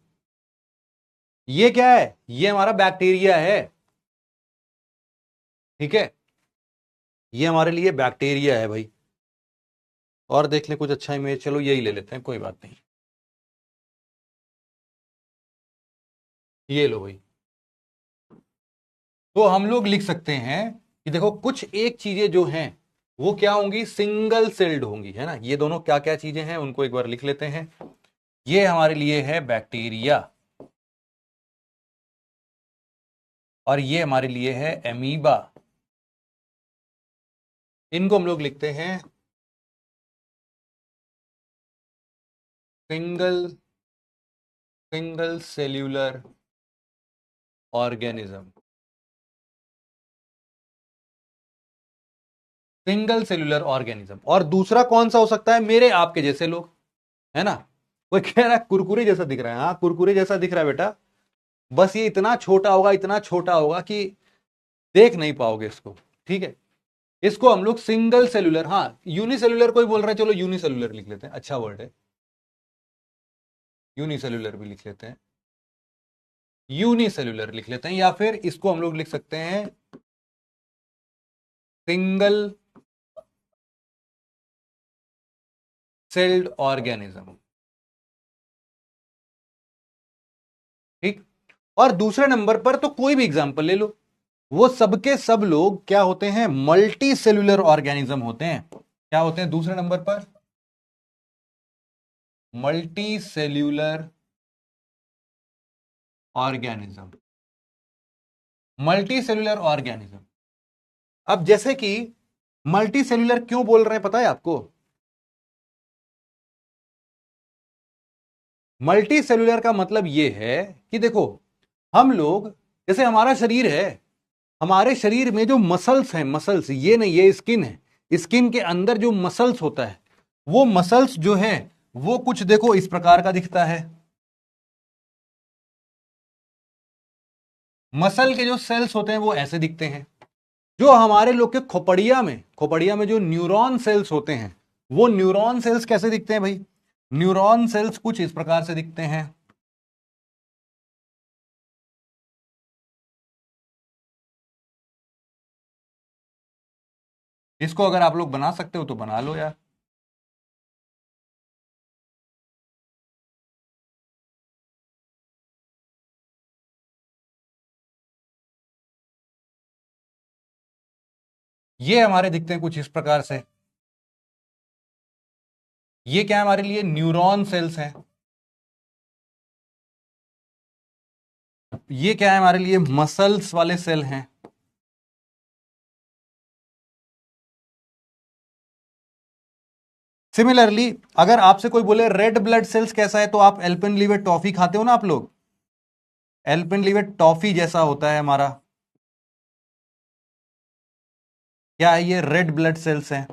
ये क्या है? ये हमारा बैक्टीरिया है, ठीक है, ये हमारे लिए बैक्टीरिया है भाई। और देख ले कुछ अच्छा इमेज, चलो यही ले लेते हैं, कोई बात नहीं। ये लो भाई। तो हम लोग लिख सकते हैं कि देखो कुछ एक चीजें जो हैं वो क्या होंगी? सिंगल सेल्ड होंगी, है ना। ये दोनों क्या क्या चीजें हैं उनको एक बार लिख लेते हैं। ये हमारे लिए है बैक्टीरिया, और ये हमारे लिए है एमीबा। इनको हम लोग लिखते हैं single single cellular organism. Single cellular organism. और दूसरा कौन सा हो सकता है? मेरे आपके जैसे लोग, है ना। कोई कह रहा है कुरकुरे जैसा दिख रहा है, हाँ कुरकुरे जैसा दिख रहा है बेटा, बस ये इतना छोटा होगा, इतना छोटा होगा कि देख नहीं पाओगे इसको, ठीक है। इसको हम लोग सिंगल सेल्यूलर, हाँ यूनिसेल्यूलर कोई बोल रहा है, चलो यूनिसेल्यूलर लिख लेते हैं, अच्छा वर्ड है, यूनिसेल्यूलर भी लिख लेते हैं, यूनिसेल्यूलर लिख लेते हैं, या फिर इसको हम लोग लिख सकते हैं सिंगल सेल्ड ऑर्गेनिज्म, ठीक। और दूसरे नंबर पर तो कोई भी एग्जांपल ले लो, वो सबके सब लोग क्या होते हैं? मल्टी सेल्यूलर ऑर्गेनिज्म होते हैं। क्या होते हैं दूसरे नंबर पर? Multi cellular organism, multi cellular organism. अब जैसे कि मल्टी सेल्यूलर क्यों बोल रहे हैं पता है आपको? मल्टी सेल्यूलर का मतलब यह है कि देखो, हम लोग, जैसे हमारा शरीर है, हमारे शरीर में जो मसल्स हैं, मसल्स ये नहीं, ये स्किन है, स्किन के अंदर जो मसल्स होता है, वो मसल्स जो है वो कुछ देखो इस प्रकार का दिखता है। मसल के जो सेल्स होते हैं वो ऐसे दिखते हैं। जो हमारे लोग के खोपड़िया में जो न्यूरॉन सेल्स होते हैं, वो न्यूरॉन सेल्स कैसे दिखते हैं भाई? न्यूरॉन सेल्स कुछ इस प्रकार से दिखते हैं। इसको अगर आप लोग बना सकते हो तो बना लो यार। ये हमारे दिखते हैं कुछ इस प्रकार से। ये क्या है? हमारे लिए न्यूरॉन सेल्स हैं। ये क्या है? हमारे लिए मसल्स वाले सेल हैं। सिमिलरली अगर आपसे कोई बोले रेड ब्लड सेल्स कैसा है, तो आप एल्पेनलीबे टॉफी खाते हो ना आप लोग, एल्पेनलीबे टॉफी जैसा होता है हमारा। क्या है? ये रेड ब्लड सेल्स हैं।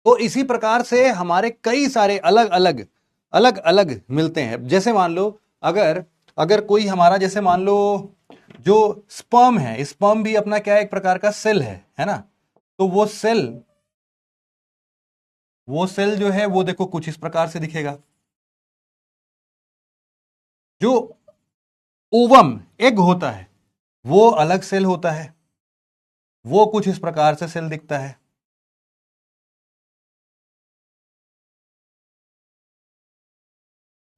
तो इसी प्रकार से हमारे कई सारे अलग अलग मिलते हैं। जैसे मान लो, अगर अगर कोई हमारा, जैसे मान लो जो स्पर्म है, स्पर्म भी अपना क्या है? एक प्रकार का सेल है ना। तो वो सेल जो है वो देखो कुछ इस प्रकार से दिखेगा। जो ओवम एग होता है, वो अलग सेल होता है, वो कुछ इस प्रकार से सेल दिखता है।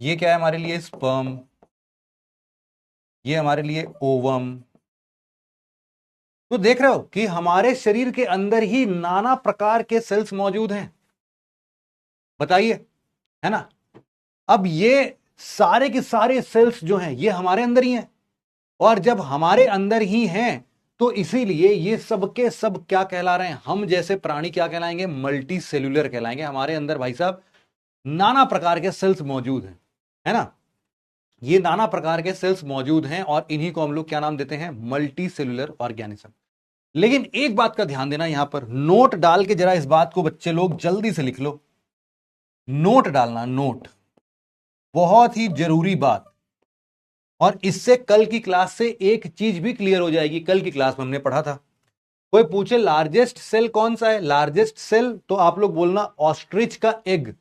ये क्या है हमारे लिए? स्पर्म। ये हमारे लिए ओवम। तो देख रहे हो कि हमारे शरीर के अंदर ही नाना प्रकार के सेल्स मौजूद हैं। बताइए, है ना? अब ये सारे के सारे सेल्स जो हैं ये हमारे अंदर ही हैं, और जब हमारे अंदर ही हैं तो इसीलिए ये सबके सब क्या कहला रहे हैं? हम जैसे प्राणी क्या कहलाएंगे? मल्टी सेल्यूलर कहलाएंगे। हमारे अंदर भाई साहब नाना प्रकार के सेल्स मौजूद हैं, है ना? ये नाना प्रकार के सेल्स मौजूद हैं और इन्हीं को हम लोग क्या नाम देते हैं? Multi cellular organism. लेकिन एक बात का ध्यान देना, यहां पर नोट डाल के जरा इस बात को बच्चे लोग जल्दी से लिख लो। नोट डालना, नोट, बहुत ही जरूरी बात। और इससे कल की क्लास से एक चीज भी क्लियर हो जाएगी। कल की क्लास में हमने पढ़ा था, कोई पूछे लार्जेस्ट सेल कौन सा है? लार्जेस्ट सेल तो आप लोग बोलना ऑस्ट्रिच का एग।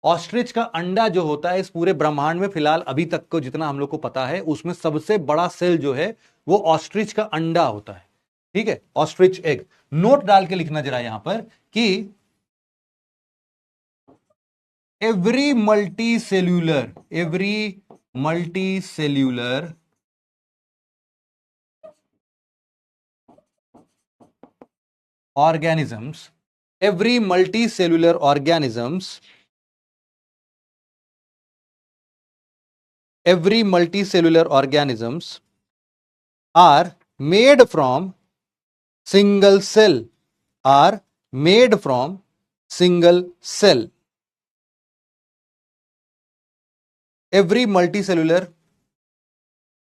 ऑस्ट्रिच का अंडा जो होता है इस पूरे ब्रह्मांड में, फिलहाल अभी तक को जितना हम लोग को पता है, उसमें सबसे बड़ा सेल जो है वो ऑस्ट्रिच का अंडा होता है। ठीक है, ऑस्ट्रिच एग। नोट डाल के लिखना जरा यहां पर कि every multi cellular organisms, every multicellular organisms, every multicellular organisms are made from single cell, are made from single cell. Every multicellular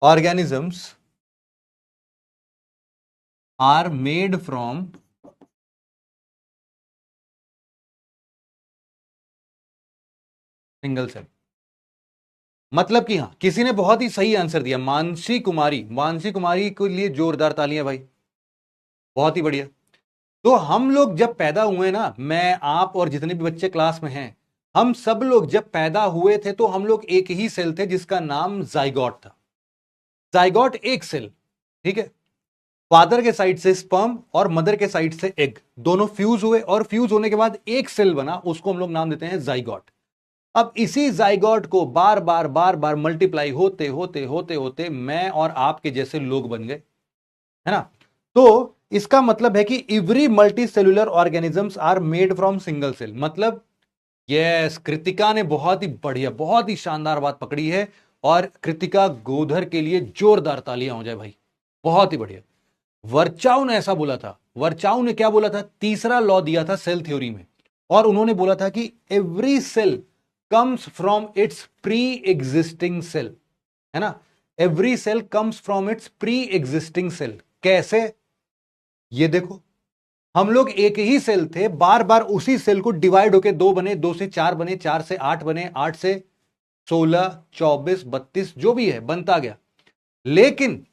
organisms are made from single cell. मतलब कि हां, किसी ने बहुत ही सही आंसर दिया, मानसी कुमारी। मानसी कुमारी के लिए जोरदार तालियां भाई, बहुत ही बढ़िया। तो हम लोग जब पैदा हुए ना, मैं, आप और जितने भी बच्चे क्लास में हैं, हम सब लोग जब पैदा हुए थे तो हम लोग एक ही सेल थे जिसका नाम जाइगोट था। जाइगोट एक सेल, ठीक है। फादर के साइड से स्पर्म और मदर के साइड से एग, दोनों फ्यूज हुए और फ्यूज होने के बाद एक सेल बना, उसको हम लोग नाम देते हैं जाइगोट। अब इसी जाइगोट को बार बार बार बार मल्टीप्लाई होते होते होते होते मैं और आपके जैसे लोग बन गए, है ना? तो इसका मतलब है कि every multi cellular organisms are made from single cell. मतलब यस, कृतिका ने बहुत ही बढ़िया, बहुत ही शानदार बात पकड़ी है। और कृतिका गोधर के लिए जोरदार तालियां हो जाए भाई, बहुत ही बढ़िया। वर्चाउ ने ऐसा बोला था। वर्चाउ ने क्या बोला था? तीसरा लॉ दिया था सेल थ्योरी में, और उन्होंने बोला था कि every cell comes from its pre existing cell, है ना? Every cell comes from its pre existing cell. कैसे? ये देखो, हम लोग एक ही सेल थे, बार बार उसी सेल को डिवाइड होके दो बने, दो से चार बने, चार से आठ बने, आठ से 16, 24, 32 जो भी है बनता गया। लेकिन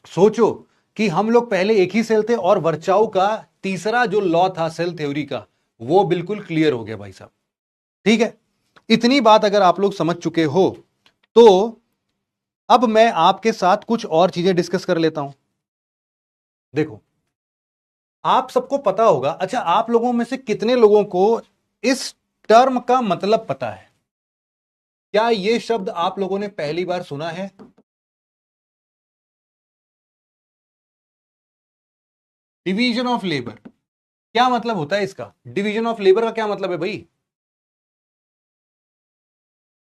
सोचो कि हम लोग पहले एक ही सेल थे और वर्चाउ का तीसरा जो लॉ था सेल थ्योरी का, वो बिल्कुल क्लियर हो गया भाई साहब। ठीक है, इतनी बात अगर आप लोग समझ चुके हो तो अब मैं आपके साथ कुछ और चीजें डिस्कस कर लेता हूं। देखो, आप सबको पता होगा, अच्छा आप लोगों में से कितने लोगों को इस टर्म का मतलब पता है? क्या यह शब्द आप लोगों ने पहली बार सुना है? डिवीजन ऑफ लेबर, क्या मतलब होता है इसका? डिवीजन ऑफ लेबर का क्या मतलब है भाई?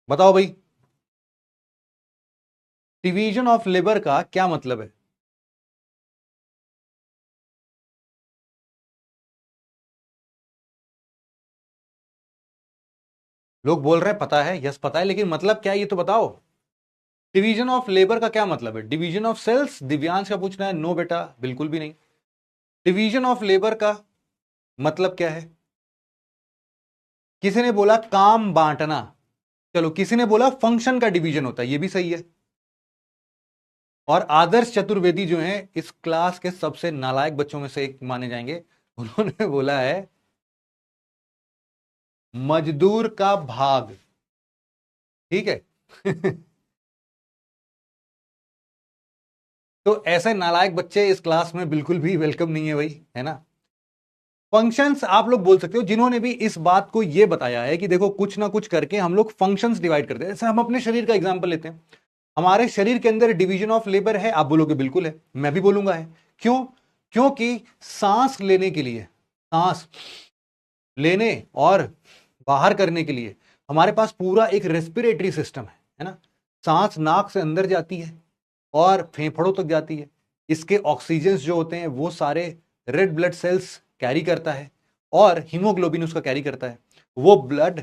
बताओ भाई, डिवीजन ऑफ लेबर का क्या मतलब है? लोग बोल रहे हैं पता है, यस पता है, लेकिन मतलब क्या है ये तो बताओ। डिवीजन ऑफ लेबर का क्या मतलब है? Division of sales? दिव्यांश का पूछना है। नो बेटा, बिल्कुल भी नहीं। डिवीजन ऑफ लेबर का मतलब क्या है? किसी ने बोला काम बांटना, चलो किसी ने बोला फंक्शन का डिवीजन होता है, ये भी सही है। और आदर्श चतुर्वेदी जो हैं इस क्लास के सबसे नालायक बच्चों में से एक माने जाएंगे, उन्होंने बोला है मजदूर का भाग। ठीक है तो ऐसे नालायक बच्चे इस क्लास में बिल्कुल भी वेलकम नहीं है भाई, है ना। फंक्शंस आप लोग बोल सकते हो जिन्होंने भी इस बात को यह बताया है कि देखो कुछ ना कुछ करके हम लोग फंक्शंस डिवाइड करते हैं। जैसे हम अपने शरीर का एग्जांपल लेते हैं, हमारे शरीर के अंदर डिवीजन ऑफ लेबर है, आप बोलोगे बिल्कुल है, मैं भी बोलूंगा है। क्यों? क्योंकि सांस लेने के लिए, सांस लेने और बाहर करने के लिए हमारे पास पूरा एक रेस्पिरेटरी सिस्टम है ना। सांस नाक से अंदर जाती है और फेफड़ों तक जाती है। इसके ऑक्सीजन जो होते हैं वो सारे रेड ब्लड सेल्स कैरी करता है और हीमोग्लोबिन उसका कैरी करता है। वो ब्लड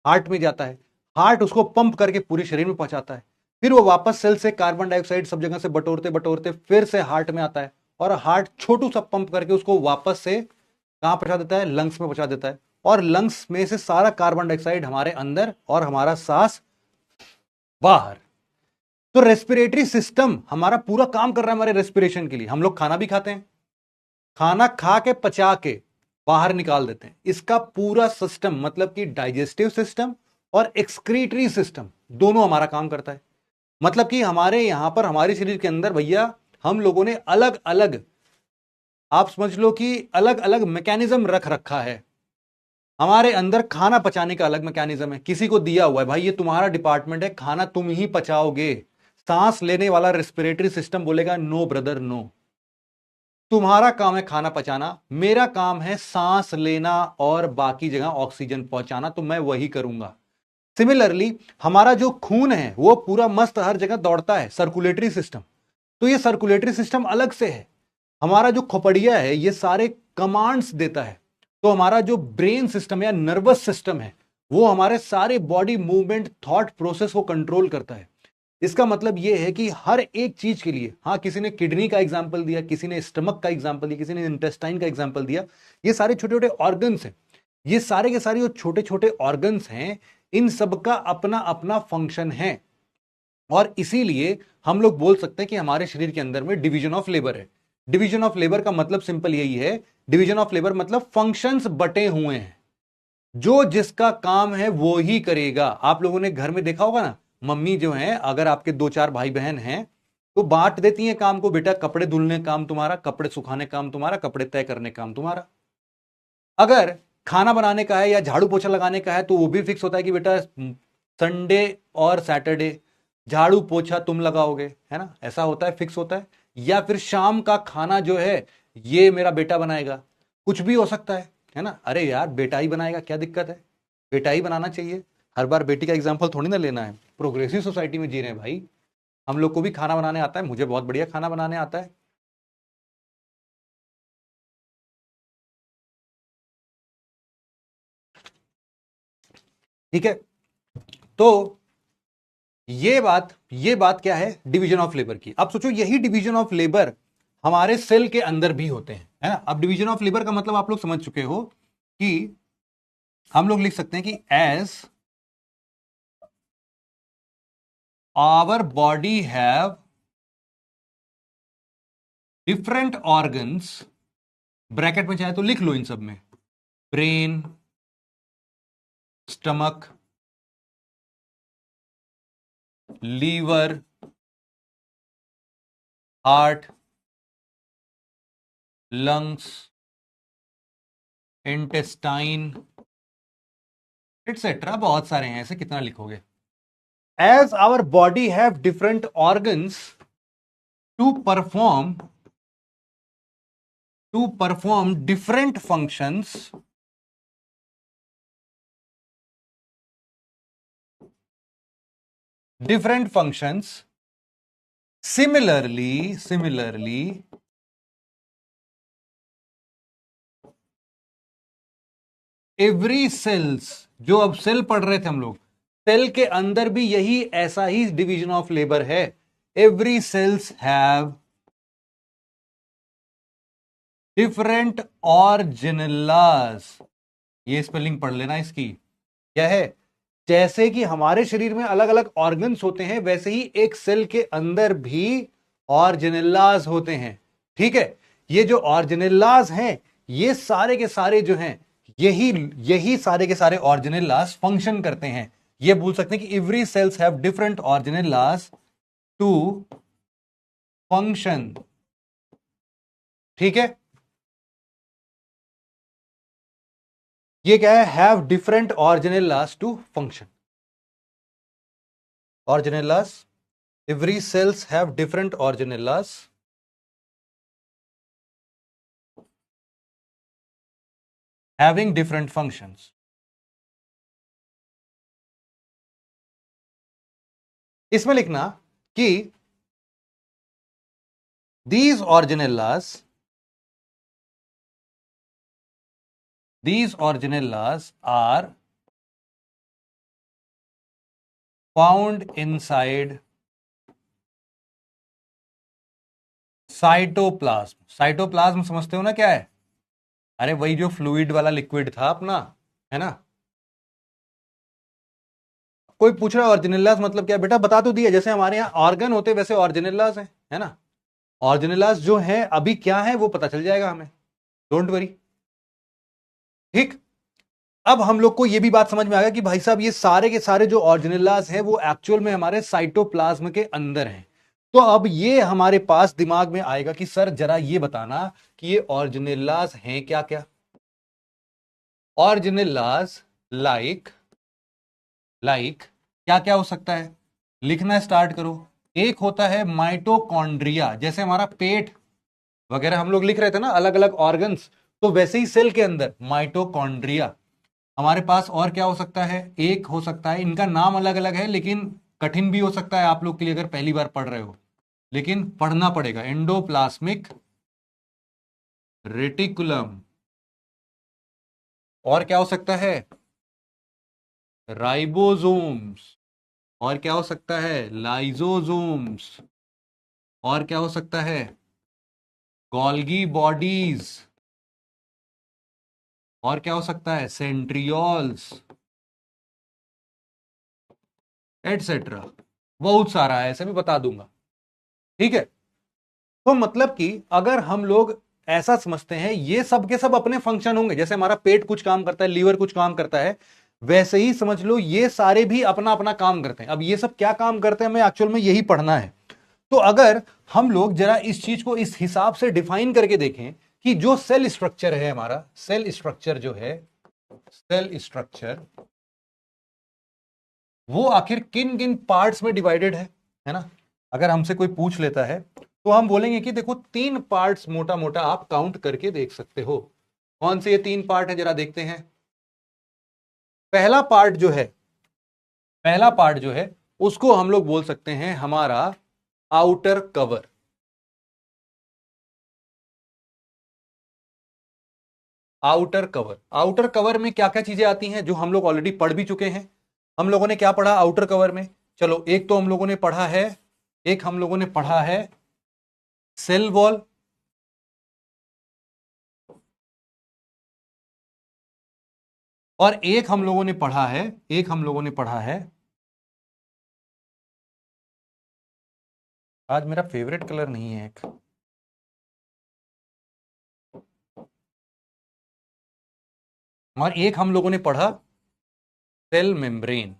हार्ट में जाता है, हार्ट उसको पंप करके पूरे शरीर में पहुंचाता है। फिर वो वापस सेल से कार्बन डाइऑक्साइड सब जगह से बटोरते बटोरते फिर से हार्ट में आता है और हार्ट छोटू सा पंप करके उसको वापस से कहां पहुंचा देता है? लंग्स में पहुंचा देता है। और लंग्स में से सारा कार्बन डाइऑक्साइड हमारे अंदर और हमारा सांस बाहर। तो रेस्पिरेटरी सिस्टम हमारा पूरा काम कर रहा है हमारे रेस्पिरेशन के लिए। हम लोग खाना भी खाते हैं, खाना खा के पचा के बाहर निकाल देते हैं। इसका पूरा सिस्टम मतलब कि डाइजेस्टिव सिस्टम और एक्सक्रीटरी सिस्टम दोनों हमारा काम करता है। मतलब कि हमारे यहां पर हमारे शरीर के अंदर भैया हम लोगों ने अलग अलग, आप समझ लो कि अलग अलग मैकेनिज्म रख रखा है। हमारे अंदर खाना पचाने का अलग मैकेनिज्म है, किसी को दिया हुआ है भाई ये तुम्हारा डिपार्टमेंट है, खाना तुम ही पचाओगे। सांस लेने वाला रेस्पिरेटरी सिस्टम बोलेगा नो ब्रदर नो, तुम्हारा काम है खाना पचाना, मेरा काम है सांस लेना और बाकी जगह ऑक्सीजन पहुंचाना, तो मैं वही करूंगा। सिमिलरली हमारा जो खून है वो पूरा मस्त हर जगह दौड़ता है, सर्कुलेटरी सिस्टम। तो ये सर्कुलेटरी सिस्टम अलग से है। हमारा जो खोपड़िया है ये सारे कमांड्स देता है। तो हमारा जो ब्रेन सिस्टम या नर्वस सिस्टम है वो हमारे सारे बॉडी मूवमेंट थॉट प्रोसेस को कंट्रोल करता है। इसका मतलब यह है कि हर एक चीज के लिए, हाँ किसी ने किडनी का एग्जांपल दिया, किसी ने स्टमक का एग्जांपल दिया, किसी ने इंटेस्टाइन का एग्जांपल दिया, ये सारे छोटे छोटे ऑर्गन्स हैं। ये सारे के सारे जो छोटे छोटे ऑर्गन्स हैं इन सब का अपना अपना फंक्शन है। और इसीलिए हम लोग बोल सकते हैं कि हमारे शरीर के अंदर में डिवीजन ऑफ लेबर है। डिवीजन ऑफ लेबर का मतलब सिंपल यही है, डिवीजन ऑफ लेबर मतलब फंक्शंस बटे हुए हैं, जो जिसका काम है वो ही करेगा। आप लोगों ने घर में देखा होगा ना, मम्मी जो है अगर आपके 2-4 भाई बहन हैं तो बांट देती हैं काम को, बेटा कपड़े धुलने काम तुम्हारा, कपड़े सुखाने काम तुम्हारा, कपड़े तय करने काम तुम्हारा। अगर खाना बनाने का है या झाड़ू पोछा लगाने का है तो वो भी फिक्स होता है कि बेटा संडे और सैटरडे झाड़ू पोछा तुम लगाओगे, है ना, ऐसा होता है, फिक्स होता है। या फिर शाम का खाना जो है ये मेरा बेटा बनाएगा, कुछ भी हो सकता है ना। अरे यार बेटा ही बनाएगा, क्या दिक्कत है, बेटा ही बनाना चाहिए। हर बार बेटी का एग्जाम्पल थोड़ी ना लेना है, प्रोग्रेसिव सोसाइटी में जी रहे हैं भाई, हम लोग को भी खाना बनाने आता है, मुझे बहुत बढ़िया खाना बनाने आता है। ठीक है, तो ये बात क्या है डिवीजन ऑफ लेबर की। अब सोचो यही डिवीजन ऑफ लेबर हमारे सेल के अंदर भी होते हैं, है ना। अब डिवीजन ऑफ लेबर का मतलब आप लोग समझ चुके हो कि हम लोग लिख सकते हैं कि as our body have different organs, bracket में चाहे तो लिख लो इन सब में, brain, stomach, liver, heart, lungs, intestine etcetera, बहुत सारे हैं ऐसे, कितना लिखोगे। As our body have different organs to perform different functions, similarly every cells, जो अब सेल पढ़ रहे थे हम लोग, सेल के अंदर भी यही ऐसा ही डिवीजन ऑफ लेबर है। एवरी सेल्स हैव डिफरेंट ऑर्जिनलास, ये स्पेलिंग पढ़ लेना इसकी, क्या है, जैसे कि हमारे शरीर में अलग अलग ऑर्गन्स होते हैं वैसे ही एक सेल के अंदर भी ऑर्जिनलास होते हैं। ठीक है, ये जो ऑर्जिनलास हैं ये सारे के सारे जो हैं यही सारे के सारे ऑर्जिनलास फंक्शन करते हैं। ये बोल सकते हैं कि every cells have different organelles to function. ठीक है, ये क्या है, have different organelles to function. Organelles, every cells have different organelles having different functions. इसमें लिखना कि these original laws are found inside cytoplasm. Cytoplasm समझते हो ना क्या है? अरे वही जो फ्लूइड वाला लिक्विड था अपना, है ना। कोई पूछ रहा है ऑरिजिनलास मतलब क्या, बेटा बता तो दिया, जैसे हमारे यहाँ ऑर्गन होते वैसे ऑरिजिनलास है ना। ऑरिजिनलास जो है अभी क्या है वो पता चल जाएगा हमें, डोंट वरी। ठीक, अब हम लोग को ये भी बात समझ में आ गया कि भाई साहब ये सारे के सारे जो ऑरिजिनलास हैं वो एक्चुअल में हमारे साइटोप्लाज्म के अंदर हैं। तो अब ये हमारे पास दिमाग में आएगा कि सर जरा ये बताना कि ये ऑरिजिनलास हैं क्या क्या। ऑरिजिनलास लाइक क्या क्या हो सकता है, लिखना स्टार्ट करो। एक होता है माइटोकॉन्ड्रिया, जैसे हमारा पेट वगैरह हम लोग लिख रहे थे ना, अलग अलग ऑर्गन्स, तो वैसे ही सेल के अंदर माइटोकॉन्ड्रिया। हमारे पास और क्या हो सकता है, एक हो सकता है, इनका नाम अलग अलग है लेकिन कठिन भी हो सकता है आप लोग के लिए अगर पहली बार पढ़ रहे हो, लेकिन पढ़ना पड़ेगा। Endoplasmic reticulum. और क्या हो सकता है, राइबोसोम्स। और क्या हो सकता है, लाइजोसोम्स। और क्या हो सकता है, गोल्गी बॉडीज। और क्या हो सकता है, सेंट्रियोल्स, एटसेट्रा। बहुत सारा है, ऐसे भी बता दूंगा। ठीक है, तो मतलब कि अगर हम लोग ऐसा समझते हैं ये सब के सब अपने फंक्शन होंगे, जैसे हमारा पेट कुछ काम करता है, लीवर कुछ काम करता है, वैसे ही समझ लो ये सारे भी अपना अपना काम करते हैं। अब ये सब क्या काम करते हैं हमें एक्चुअल में यही पढ़ना है। तो अगर हम लोग जरा इस चीज को इस हिसाब से डिफाइन करके देखें कि जो सेल स्ट्रक्चर है हमारा, सेल स्ट्रक्चर जो है, सेल स्ट्रक्चर वो आखिर किन किन पार्ट्स में डिवाइडेड है ना। अगर हमसे कोई पूछ लेता है तो हम बोलेंगे कि देखो तीन पार्ट्स मोटा मोटा आप काउंट करके देख सकते हो। कौन से ये तीन पार्ट है जरा देखते हैं। पहला पार्ट जो है, पहला पार्ट जो है उसको हम लोग बोल सकते हैं हमारा outer cover. Outer cover, outer cover में क्या क्या चीजें आती हैं जो हम लोग ऑलरेडी पढ़ भी चुके हैं। हम लोगों ने क्या पढ़ा आउटर कवर में, चलो एक तो हम लोगों ने पढ़ा है, एक हम लोगों ने पढ़ा है सेल वॉल। और एक हम लोगों ने पढ़ा है, एक हम लोगों ने पढ़ा है, आज मेरा फेवरेट कलर नहीं है एक, और एक हम लोगों ने पढ़ा सेल मेम्ब्रेन।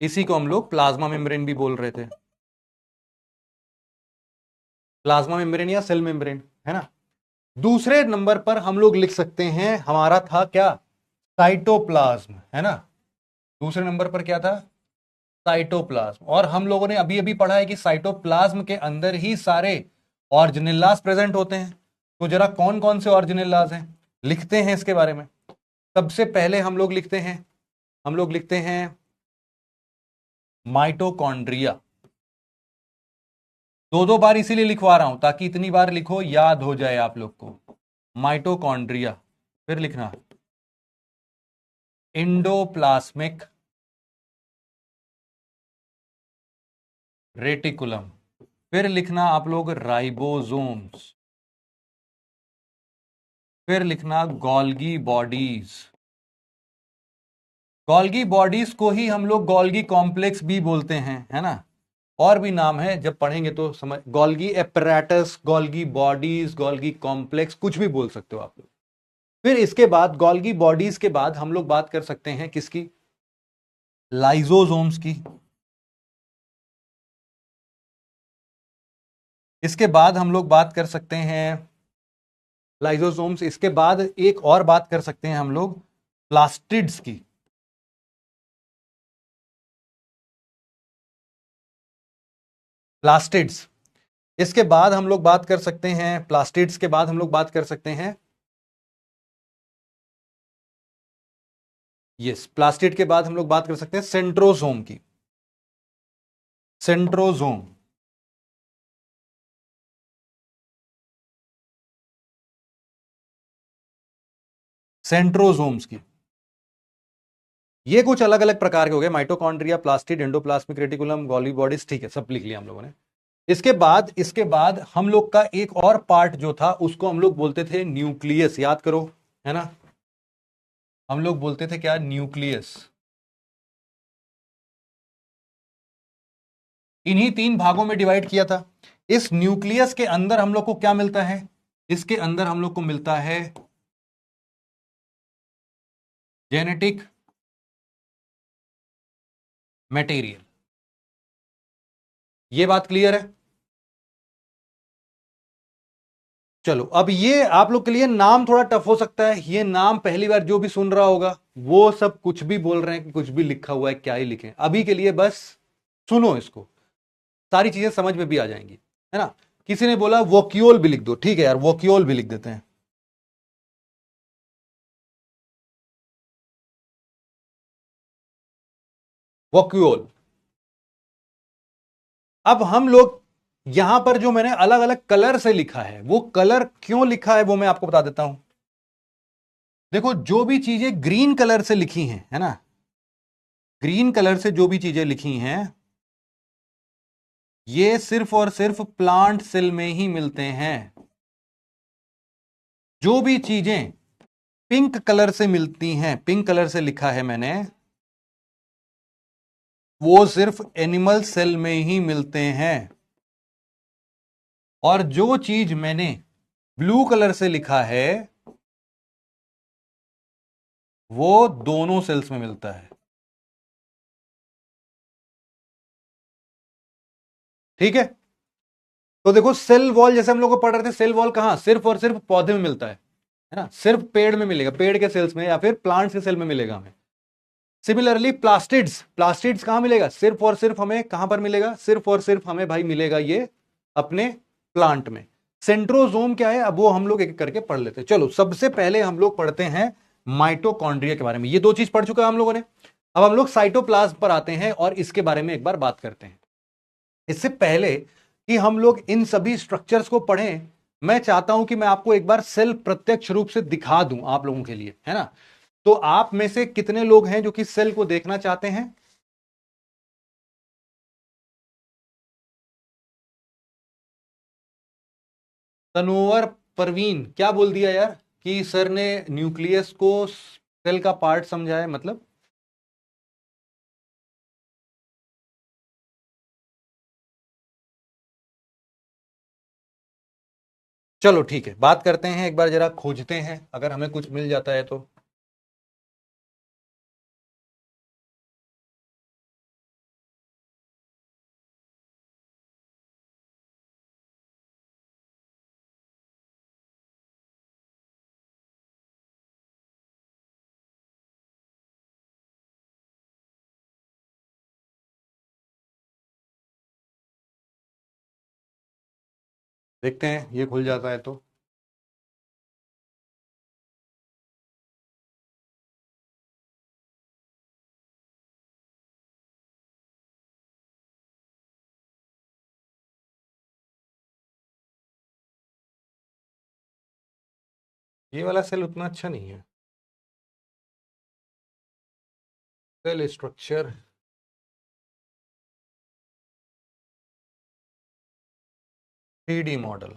इसी को हम लोग प्लाज्मा मेम्ब्रेन भी बोल रहे थे, प्लाज्मा मेम्ब्रेन या सेल मेम्ब्रेन, है ना। दूसरे नंबर पर हम लोग लिख सकते हैं हमारा था क्या, साइटोप्लाज्म, है ना। दूसरे नंबर पर क्या था, साइटोप्लाज्म। और हम लोगों ने अभी अभी पढ़ा है कि साइटोप्लाज्म के अंदर ही सारे ऑर्जिनेलास प्रेजेंट होते हैं। तो जरा कौन कौन से ऑर्जिनेलास हैं लिखते हैं इसके बारे में। सबसे पहले हम लोग लिखते हैं, हम लोग लिखते हैं माइटोकॉन्ड्रिया। दो दो बार इसीलिए लिखवा रहा हूं ताकि इतनी बार लिखो याद हो जाए आप लोग को। माइटोकॉन्ड्रिया, फिर लिखना इंडोप्लास्मिक रेटिकुलम, फिर लिखना आप लोग राइबोसोम्स, फिर लिखना गोल्गी बॉडीज। गोल्गी बॉडीज को ही हम लोग गोल्गी कॉम्प्लेक्स भी बोलते हैं, है ना। और भी नाम है, जब पढ़ेंगे तो समझ, Golgi apparatus, Golgi bodies, Golgi complex, कुछ भी बोल सकते हो आप लोग। फिर इसके बाद गोल्गी बॉडीज के बाद हम लोग बात कर सकते हैं किसकी, लाइजोसोम्स की। इसके बाद हम लोग बात कर सकते हैं लाइजोसोम्स। इसके बाद एक और बात कर सकते हैं हम लोग प्लास्टिड्स की। प्लास्टिड्स। इसके बाद हम लोग बात कर सकते हैं प्लास्टिड्स के बाद हम लोग बात कर सकते हैं, यस, प्लास्टिड के बाद हम लोग बात कर सकते हैं सेंट्रोसोम की। सेंट्रोसोम। सेंट्रोसोम्स की। ये कुछ अलग अलग प्रकार के हो गए, mitochondria, plastid, endoplasmic reticulum, Golgi bodies, ठीक है, सब लिख लिया हम लोगों ने। इसके बाद हम लोग का एक और पार्ट जो था उसको हम लोग बोलते थे न्यूक्लियस, याद करो, है ना। हम लोग बोलते थे क्या? न्यूक्लियस। इन्हीं तीन भागों में डिवाइड किया था। इस न्यूक्लियस के अंदर हम लोग को क्या मिलता है? इसके अंदर हम लोग को मिलता है जेनेटिक मटेरियल। ये बात क्लियर है? चलो, अब ये आप लोग के लिए नाम थोड़ा टफ हो सकता है। ये नाम पहली बार जो भी सुन रहा होगा वो सब कुछ भी बोल रहे हैं कि कुछ भी लिखा हुआ है, क्या ही लिखें। अभी के लिए बस सुनो इसको, सारी चीजें समझ में भी आ जाएंगी, है ना। किसी ने बोला वोक्यूल भी लिख दो, ठीक है यार, वोक्यूल भी लिख देते हैं। वोक्यूल। अब हम लोग यहां पर जो मैंने अलग अलग कलर से लिखा है, वो कलर क्यों लिखा है वो मैं आपको बता देता हूं। देखो, जो भी चीजें ग्रीन कलर से लिखी हैं, है ना, ग्रीन कलर से जो भी चीजें लिखी हैं, ये सिर्फ और सिर्फ प्लांट सेल में ही मिलते हैं। जो भी चीजें पिंक कलर से मिलती हैं, पिंक कलर से लिखा है मैंने, वो सिर्फ एनिमल सेल में ही मिलते हैं। और जो चीज मैंने ब्लू कलर से लिखा है वो दोनों सेल्स में मिलता है। ठीक है। तो देखो, सेल वॉल जैसे हम लोग को पढ़ रहे थे, सेल वॉल कहां? सिर्फ और सिर्फ पौधे में मिलता है ना, सिर्फ पेड़ में मिलेगा, पेड़ के सेल्स में या फिर प्लांट्स के सेल में मिलेगा हमें। सिमिलरली प्लास्टिड्स, प्लास्टिड्स कहां मिलेगा? सिर्फ और सिर्फ हमें कहां पर मिलेगा? सिर्फ और सिर्फ हमें भाई मिलेगा ये अपने प्लांट में। सेंट्रोजोम क्या है, अब वो हम लोग एक एक करके पढ़ लेते हैं। चलो, सबसे पहले हम लोग पढ़ते हैं माइटोकॉन्ड्रिया के बारे में। ये दो चीज पढ़ चुका है हम लोगों ने। अब हम लोग साइटोप्लाज्म पर आते हैं और इसके बारे में एक बार बात करते हैं। इससे पहले कि हम लोग इन सभी स्ट्रक्चर्स को पढ़ें, मैं चाहता हूं कि मैं आपको एक बार सेल प्रत्यक्ष रूप से दिखा दूं आप लोगों के लिए, है ना। तो आप में से कितने लोग हैं जो कि सेल को देखना चाहते हैं? तनोवर परवीन क्या बोल दिया यार कि सर ने न्यूक्लियस को सेल का पार्ट समझा है, मतलब। चलो ठीक है, बात करते हैं, एक बार जरा खोजते हैं, अगर हमें कुछ मिल जाता है तो। देखते हैं ये खुल जाता है तो। ये वाला सेल उतना अच्छा नहीं है। Cell structure, 3D model.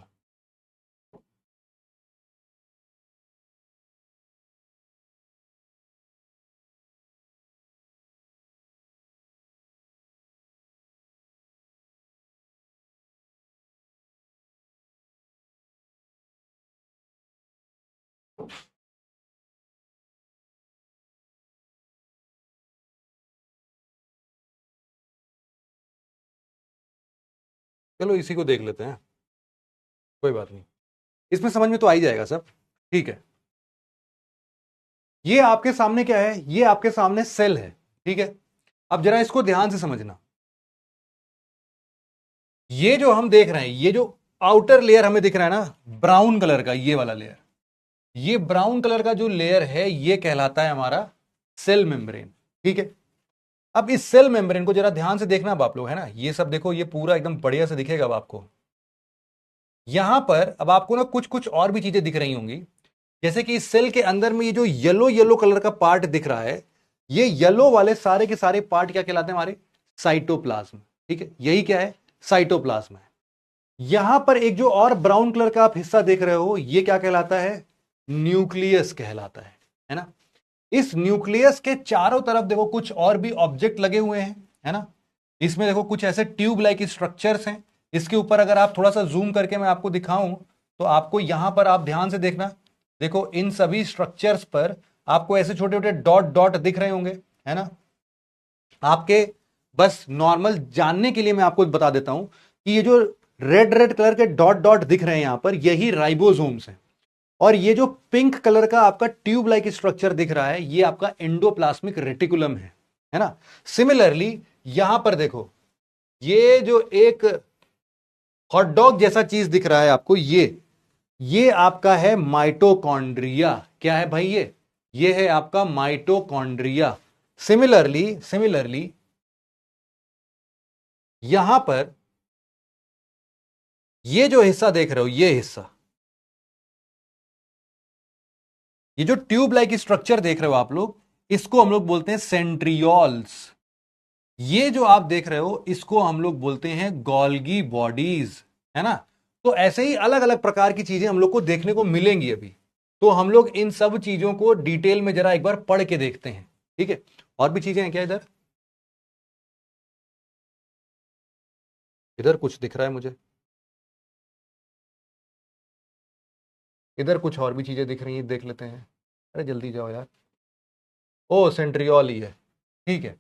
चलो इसी को देख लेते हैं। कोई बात नहीं, इसमें समझ में तो आ ही जाएगा सब, ठीक है। ये आपके सामने क्या है, ये आपके सामने सेल है, ठीक है। अब जरा इसको ध्यान से समझना, ये जो हम देख रहे हैं, ये जो आउटर लेयर हमें दिख रहा है ना ब्राउन कलर का, ये वाला लेयर, ये ब्राउन कलर का जो लेयर है ये कहलाता है हमारा सेल मेम्ब्रेन, ठीक है। अब इस सेल मेम्ब्रेन को जरा ध्यान से देखना अब आप लोग, है ना, ये सब देखो, ये पूरा एकदम बढ़िया से दिखेगा अब आपको। यहां पर अब आपको ना कुछ कुछ और भी चीजें दिख रही होंगी, जैसे कि इस सेल के अंदर में ये जो येलो येलो कलर का पार्ट दिख रहा है, ये येलो वाले सारे के सारे पार्ट क्या कहलाते हैं हमारे, साइटोप्लाज्म, ठीक है। यही क्या है, साइटोप्लाज्म है। यहां पर एक जो और ब्राउन कलर का आप हिस्सा देख रहे हो, ये क्या कहलाता है, न्यूक्लियस कहलाता है ना। इस न्यूक्लियस के चारों तरफ देखो कुछ और भी ऑब्जेक्ट लगे हुए हैं, है ना। इसमें देखो कुछ ऐसे ट्यूब लाइक स्ट्रक्चर्स हैं। इसके ऊपर अगर आप थोड़ा सा जूम करके मैं आपको दिखाऊं तो आपको यहां पर आप ध्यान से देखना, देखो इन सभी स्ट्रक्चर्स पर आपको ऐसे छोटे छोटे डॉट डॉट दिख रहे होंगे, है ना। आपके बस नॉर्मल जानने के लिए मैं आपको बता देता हूं कि ये जो रेड रेड कलर के डॉट डॉट दिख रहे हैं यहां पर, यही राइबोसोम्स हैं। और ये जो पिंक कलर का आपका ट्यूब लाइक स्ट्रक्चर दिख रहा है, ये आपका एंडोप्लाज्मिक रेटिकुलम है ना। सिमिलरली यहां पर देखो, ये जो एक हॉट डॉग जैसा चीज दिख रहा है आपको, ये आपका है माइटोकॉन्ड्रिया। क्या है भाई, ये है आपका माइटोकॉन्ड्रिया। सिमिलरली यहां पर ये जो हिस्सा देख रहे हो, ये हिस्सा, ये जो ट्यूब लाइक स्ट्रक्चर देख रहे हो आप लोग, इसको हम लोग बोलते हैं सेंट्रियोल्स। ये जो आप देख रहे हो, इसको हम लोग बोलते हैं गोल्गी बॉडीज, है ना। तो ऐसे ही अलग अलग प्रकार की चीजें हम लोग को देखने को मिलेंगी अभी। तो हम लोग इन सब चीजों को डिटेल में जरा एक बार पढ़ के देखते हैं, ठीक है। और भी चीजें हैं क्या इधर, इधर कुछ दिख रहा है मुझे, इधर कुछ और भी चीजें दिख रही हैं, देख लेते हैं। अरे जल्दी जाओ यार, ओ सेंट्रियोल ही है, ठीक है।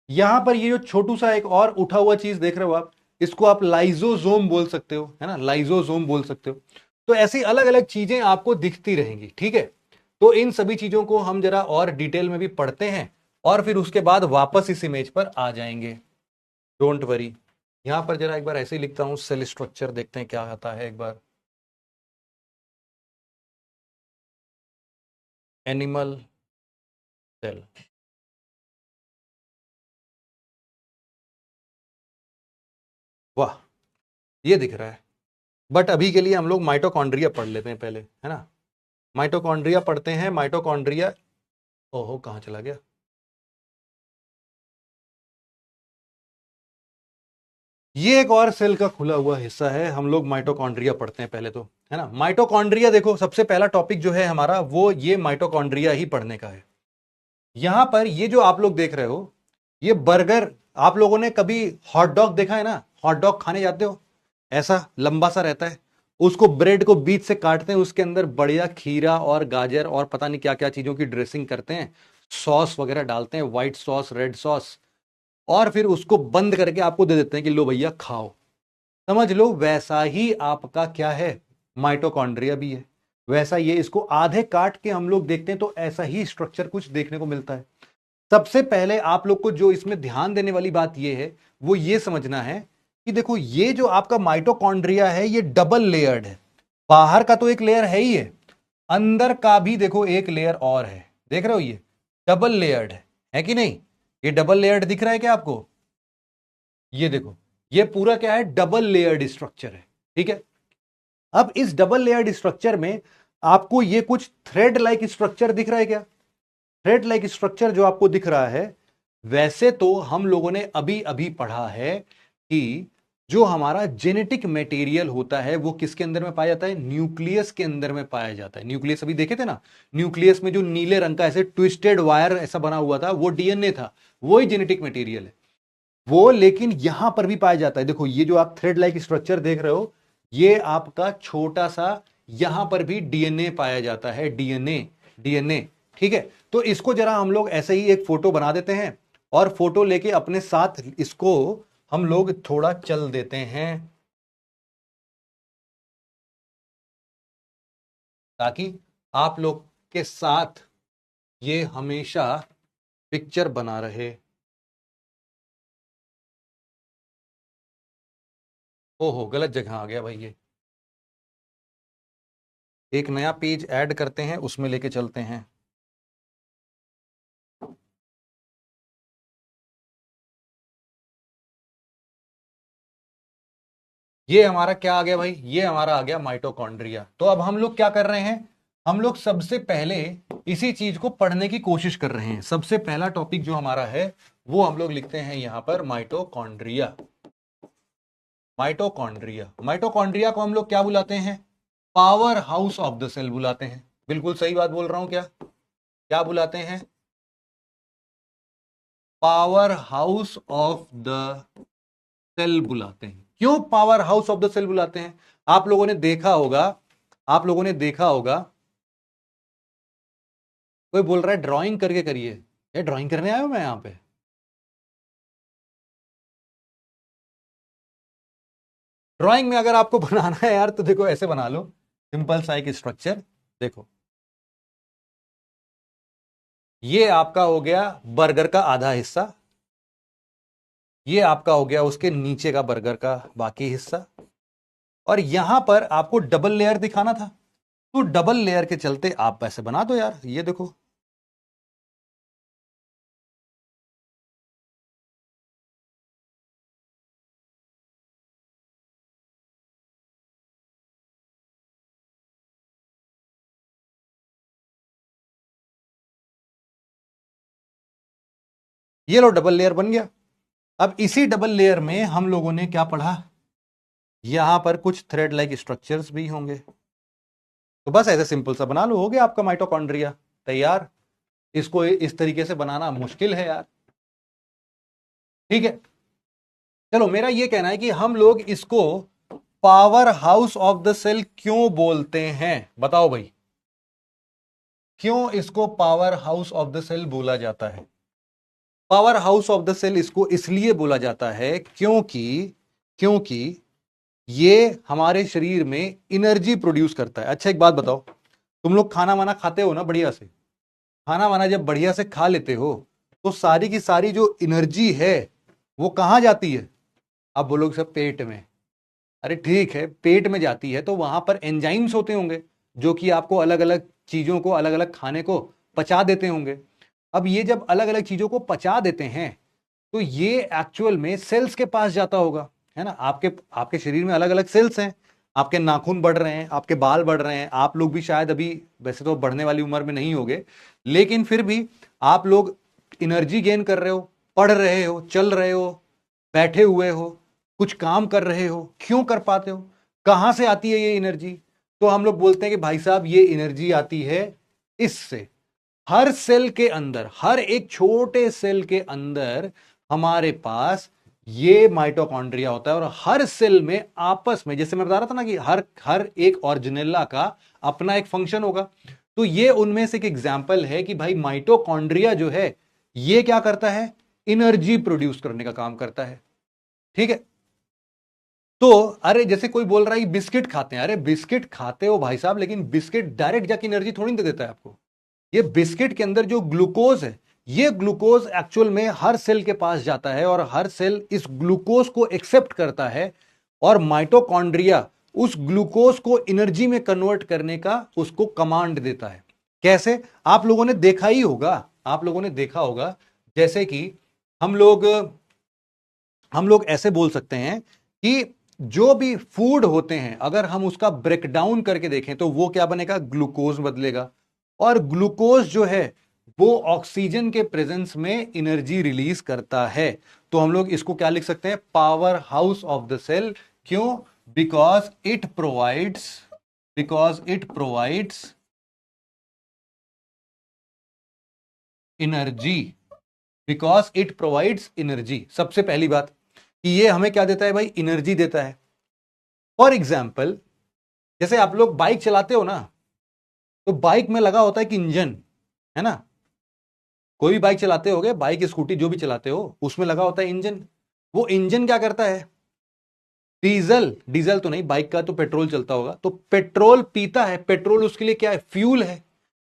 यहां पर ये जो छोटू सा एक और उठा हुआ चीज देख रहे हो आप, इसको आप लाइजोसोम बोल सकते हो, है ना, लाइजोसोम बोल सकते हो। तो ऐसी अलग अलग चीजें आपको दिखती रहेंगी, ठीक है। तो इन सभी चीजों को हम जरा और डिटेल में भी पढ़ते हैं और फिर उसके बाद वापस इस इमेज पर आ जाएंगे, डोंट वरी। यहां पर जरा एक बार ऐसे ही लिखता हूं, सेल स्ट्रक्चर देखते हैं क्या आता है एक बार। एनिमल सेल, वाह, ये दिख रहा है। बट अभी के लिए हम लोग माइटोकॉन्ड्रिया पढ़ लेते हैं पहले, है ना। माइटोकॉन्ड्रिया पढ़ते हैं, माइटोकॉन्ड्रिया, ओहो कहां चला गया, ये एक और सेल का खुला हुआ हिस्सा है। हम लोग माइटोकॉन्ड्रिया पढ़ते हैं पहले तो, है ना। माइटोकॉन्ड्रिया देखो, सबसे पहला टॉपिक जो है हमारा वो ये माइटोकॉन्ड्रिया ही पढ़ने का है। यहां पर ये जो आप लोग देख रहे हो, ये बर्गर, आप लोगों ने कभी हॉट डॉग देखा है ना, हॉट डॉग खाने जाते हो, ऐसा लंबा सा रहता है, उसको ब्रेड को बीच से काटते हैं, उसके अंदर बढ़िया खीरा और गाजर और पता नहीं क्या क्या चीजों की ड्रेसिंग करते हैं, सॉस वगैरह डालते हैं, व्हाइट सॉस, रेड सॉस, और फिर उसको बंद करके आपको दे देते हैं कि लो भैया खाओ। समझ लो वैसा ही आपका क्या है, माइटोकॉन्ड्रिया भी है। वैसा ये इसको आधे काट के हम लोग देखते हैं तो ऐसा ही स्ट्रक्चर कुछ देखने को मिलता है। सबसे पहले आप लोग को जो इसमें ध्यान देने वाली बात ये है, वो ये समझना है कि देखो ये जो आपका माइटोकॉन्ड्रिया है, ये डबल लेयर्ड है। बाहर का तो एक लेयर है ही है, अंदर का भी देखो एक लेयर और है, देख रहे हो, ये डबल लेयर्ड है कि नहीं। ये डबल लेयर्ड दिख रहा है क्या आपको, ये देखो, ये पूरा क्या है, डबल लेयर्ड स्ट्रक्चर है, ठीक है। अब इस डबल लेयर्ड स्ट्रक्चर में आपको ये कुछ थ्रेड लाइक स्ट्रक्चर दिख रहा है क्या, थ्रेड लाइक स्ट्रक्चर जो आपको दिख रहा है, वैसे तो हम लोगों ने अभी अभी पढ़ा है कि जो हमारा जेनेटिक मटेरियल होता है वो किसके अंदर में पाया जाता है, न्यूक्लियस के अंदर में पाया जाता है। न्यूक्लियस अभी देखे थे ना, न्यूक्लियस में जो नीले रंग का ऐसे ट्विस्टेड वायर ऐसा बना हुआ था, वो डीएनए था, वो ही जेनेटिक मटेरियल है वो। लेकिन यहां पर भी पाया जाता है, देखो ये जो आप थ्रेड लाइक स्ट्रक्चर देख रहे हो, ये आपका छोटा सा, यहां पर भी डीएनए पाया जाता है, डीएनए, डीएनए, ठीक है। तो इसको जरा हम लोग ऐसे ही एक फोटो बना देते हैं और फोटो लेके अपने साथ इसको हम लोग थोड़ा चल देते हैं। ताकि आप लोग के साथ ये हमेशा पिक्चर बना रहे। ओहो, गलत जगह आ गया भाई। ये एक नया पेज ऐड करते हैं, उसमें लेके चलते हैं। ये हमारा क्या आ गया भाई? ये हमारा आ गया माइटोकॉन्ड्रिया। तो अब हम लोग क्या कर रहे हैं? हम लोग सबसे पहले इसी चीज को पढ़ने की कोशिश कर रहे हैं। सबसे पहला टॉपिक जो हमारा है वो हम लोग लिखते हैं यहां पर माइटोकॉन्ड्रिया। माइटोकॉन्ड्रिया, माइटोकॉन्ड्रिया को हम लोग क्या बुलाते हैं? Power house of the cell बुलाते हैं। बिल्कुल सही बात बोल रहा हूं क्या? क्या बुलाते हैं? Power house of the cell बुलाते हैं। क्यों power house of the cell बुलाते हैं? आप लोगों ने देखा होगा, आप लोगों ने देखा होगा, कोई बोल रहा है ड्राइंग करके करिए। ये ड्राइंग करने आया हूं मैं यहां पे? ड्राइंग में अगर आपको बनाना है यार तो देखो ऐसे बना लो, सिंपल सा एक स्ट्रक्चर। देखो, ये आपका हो गया बर्गर का आधा हिस्सा, ये आपका हो गया उसके नीचे का बर्गर का बाकी हिस्सा, और यहां पर आपको डबल लेयर दिखाना था तो डबल लेयर के चलते आप ऐसे बना दो यार। ये देखो, ये लो डबल लेयर बन गया। अब इसी डबल लेयर में हम लोगों ने क्या पढ़ा? यहां पर कुछ थ्रेड लाइक स्ट्रक्चर्स भी होंगे। तो बस ऐसे सिंपल सा बना लो, हो गया आपका माइटोकॉन्ड्रिया तैयार। इसको इस तरीके से बनाना मुश्किल है यार। ठीक है, चलो, मेरा ये कहना है कि हम लोग इसको power house of the cell क्यों बोलते हैं? बताओ भाई, क्यों इसको power house of the cell बोला जाता है? Power house of the cell इसको इसलिए बोला जाता है क्योंकि क्योंकि ये हमारे शरीर में एनर्जी प्रोड्यूस करता है। अच्छा, एक बात बताओ, तुम लोग खाना वाना खाते हो ना बढ़िया से? खाना वाना जब बढ़िया से खा लेते हो तो सारी की सारी जो एनर्जी है वो कहां जाती है? आप बोलोगे सब पेट में। अरे ठीक है, पेट में जाती है तो वहां पर एंजाइम्स होते होंगे जो कि आपको अलग अलग चीजों को, अलग अलग खाने को पचा देते होंगे। अब ये जब अलग अलग चीजों को पचा देते हैं तो ये एक्चुअल में सेल्स के पास जाता होगा, है ना? आपके आपके शरीर में अलग अलग सेल्स हैं। आपके नाखून बढ़ रहे हैं, आपके बाल बढ़ रहे हैं, आप लोग भी शायद अभी, वैसे तो बढ़ने वाली उम्र में नहीं होगे, लेकिन फिर भी आप लोग एनर्जी गेन कर रहे हो, पढ़ रहे हो, चल रहे हो, बैठे हुए हो, कुछ काम कर रहे हो। क्यों कर पाते हो? कहां से आती है ये एनर्जी? तो हम लोग बोलते हैं कि भाई साहब ये एनर्जी आती है इससे। हर सेल के अंदर, हर एक छोटे सेल के अंदर हमारे पास ये माइटोकॉन्ड्रिया होता है, और हर सेल में आपस में, जैसे मैं बता रहा था ना कि हर हर एक ऑर्गेनेला का अपना एक फंक्शन होगा, तो ये उनमें से एक एग्जांपल है कि भाई माइटोकॉन्ड्रिया जो है ये क्या करता है? एनर्जी प्रोड्यूस करने का काम करता है। ठीक है, तो अरे जैसे कोई बोल रहा है कि बिस्किट खाते हैं, अरे बिस्किट खाते हो भाई साहब, लेकिन बिस्किट डायरेक्ट जाके एनर्जी थोड़ी दे देता है आपको। ये बिस्किट के अंदर जो ग्लूकोज है, ये ग्लूकोज एक्चुअल में हर सेल के पास जाता है, और हर सेल इस ग्लूकोज को एक्सेप्ट करता है, और माइटोकॉन्ड्रिया उस ग्लूकोज को एनर्जी में कन्वर्ट करने का उसको कमांड देता है। कैसे? आप लोगों ने देखा ही होगा, आप लोगों ने देखा होगा, जैसे कि हम लोग हम लोग ऐसे बोल सकते हैं कि जो भी फूड होते हैं अगर हम उसका ब्रेकडाउन करके देखें तो वो क्या बनेगा? ग्लूकोज बदलेगा, और ग्लूकोज जो है वो ऑक्सीजन के प्रेजेंस में एनर्जी रिलीज करता है। तो हम लोग इसको क्या लिख सकते हैं? Power house of the cell. क्यों? Because it provides energy. Because it provides energy, सबसे पहली बात कि ये हमें क्या देता है भाई? एनर्जी देता है। फॉर एग्जाम्पल, जैसे आप लोग बाइक चलाते हो ना, तो बाइक में लगा होता है कि इंजन, है ना? कोई भी बाइक चलाते होगे, बाइक स्कूटी जो भी चलाते हो, उसमें लगा होता है इंजन। वो इंजन क्या करता है? डीजल, डीजल तो नहीं, बाइक का तो पेट्रोल चलता होगा, तो पेट्रोल पीता है, पेट्रोल उसके लिए क्या है, फ्यूल है।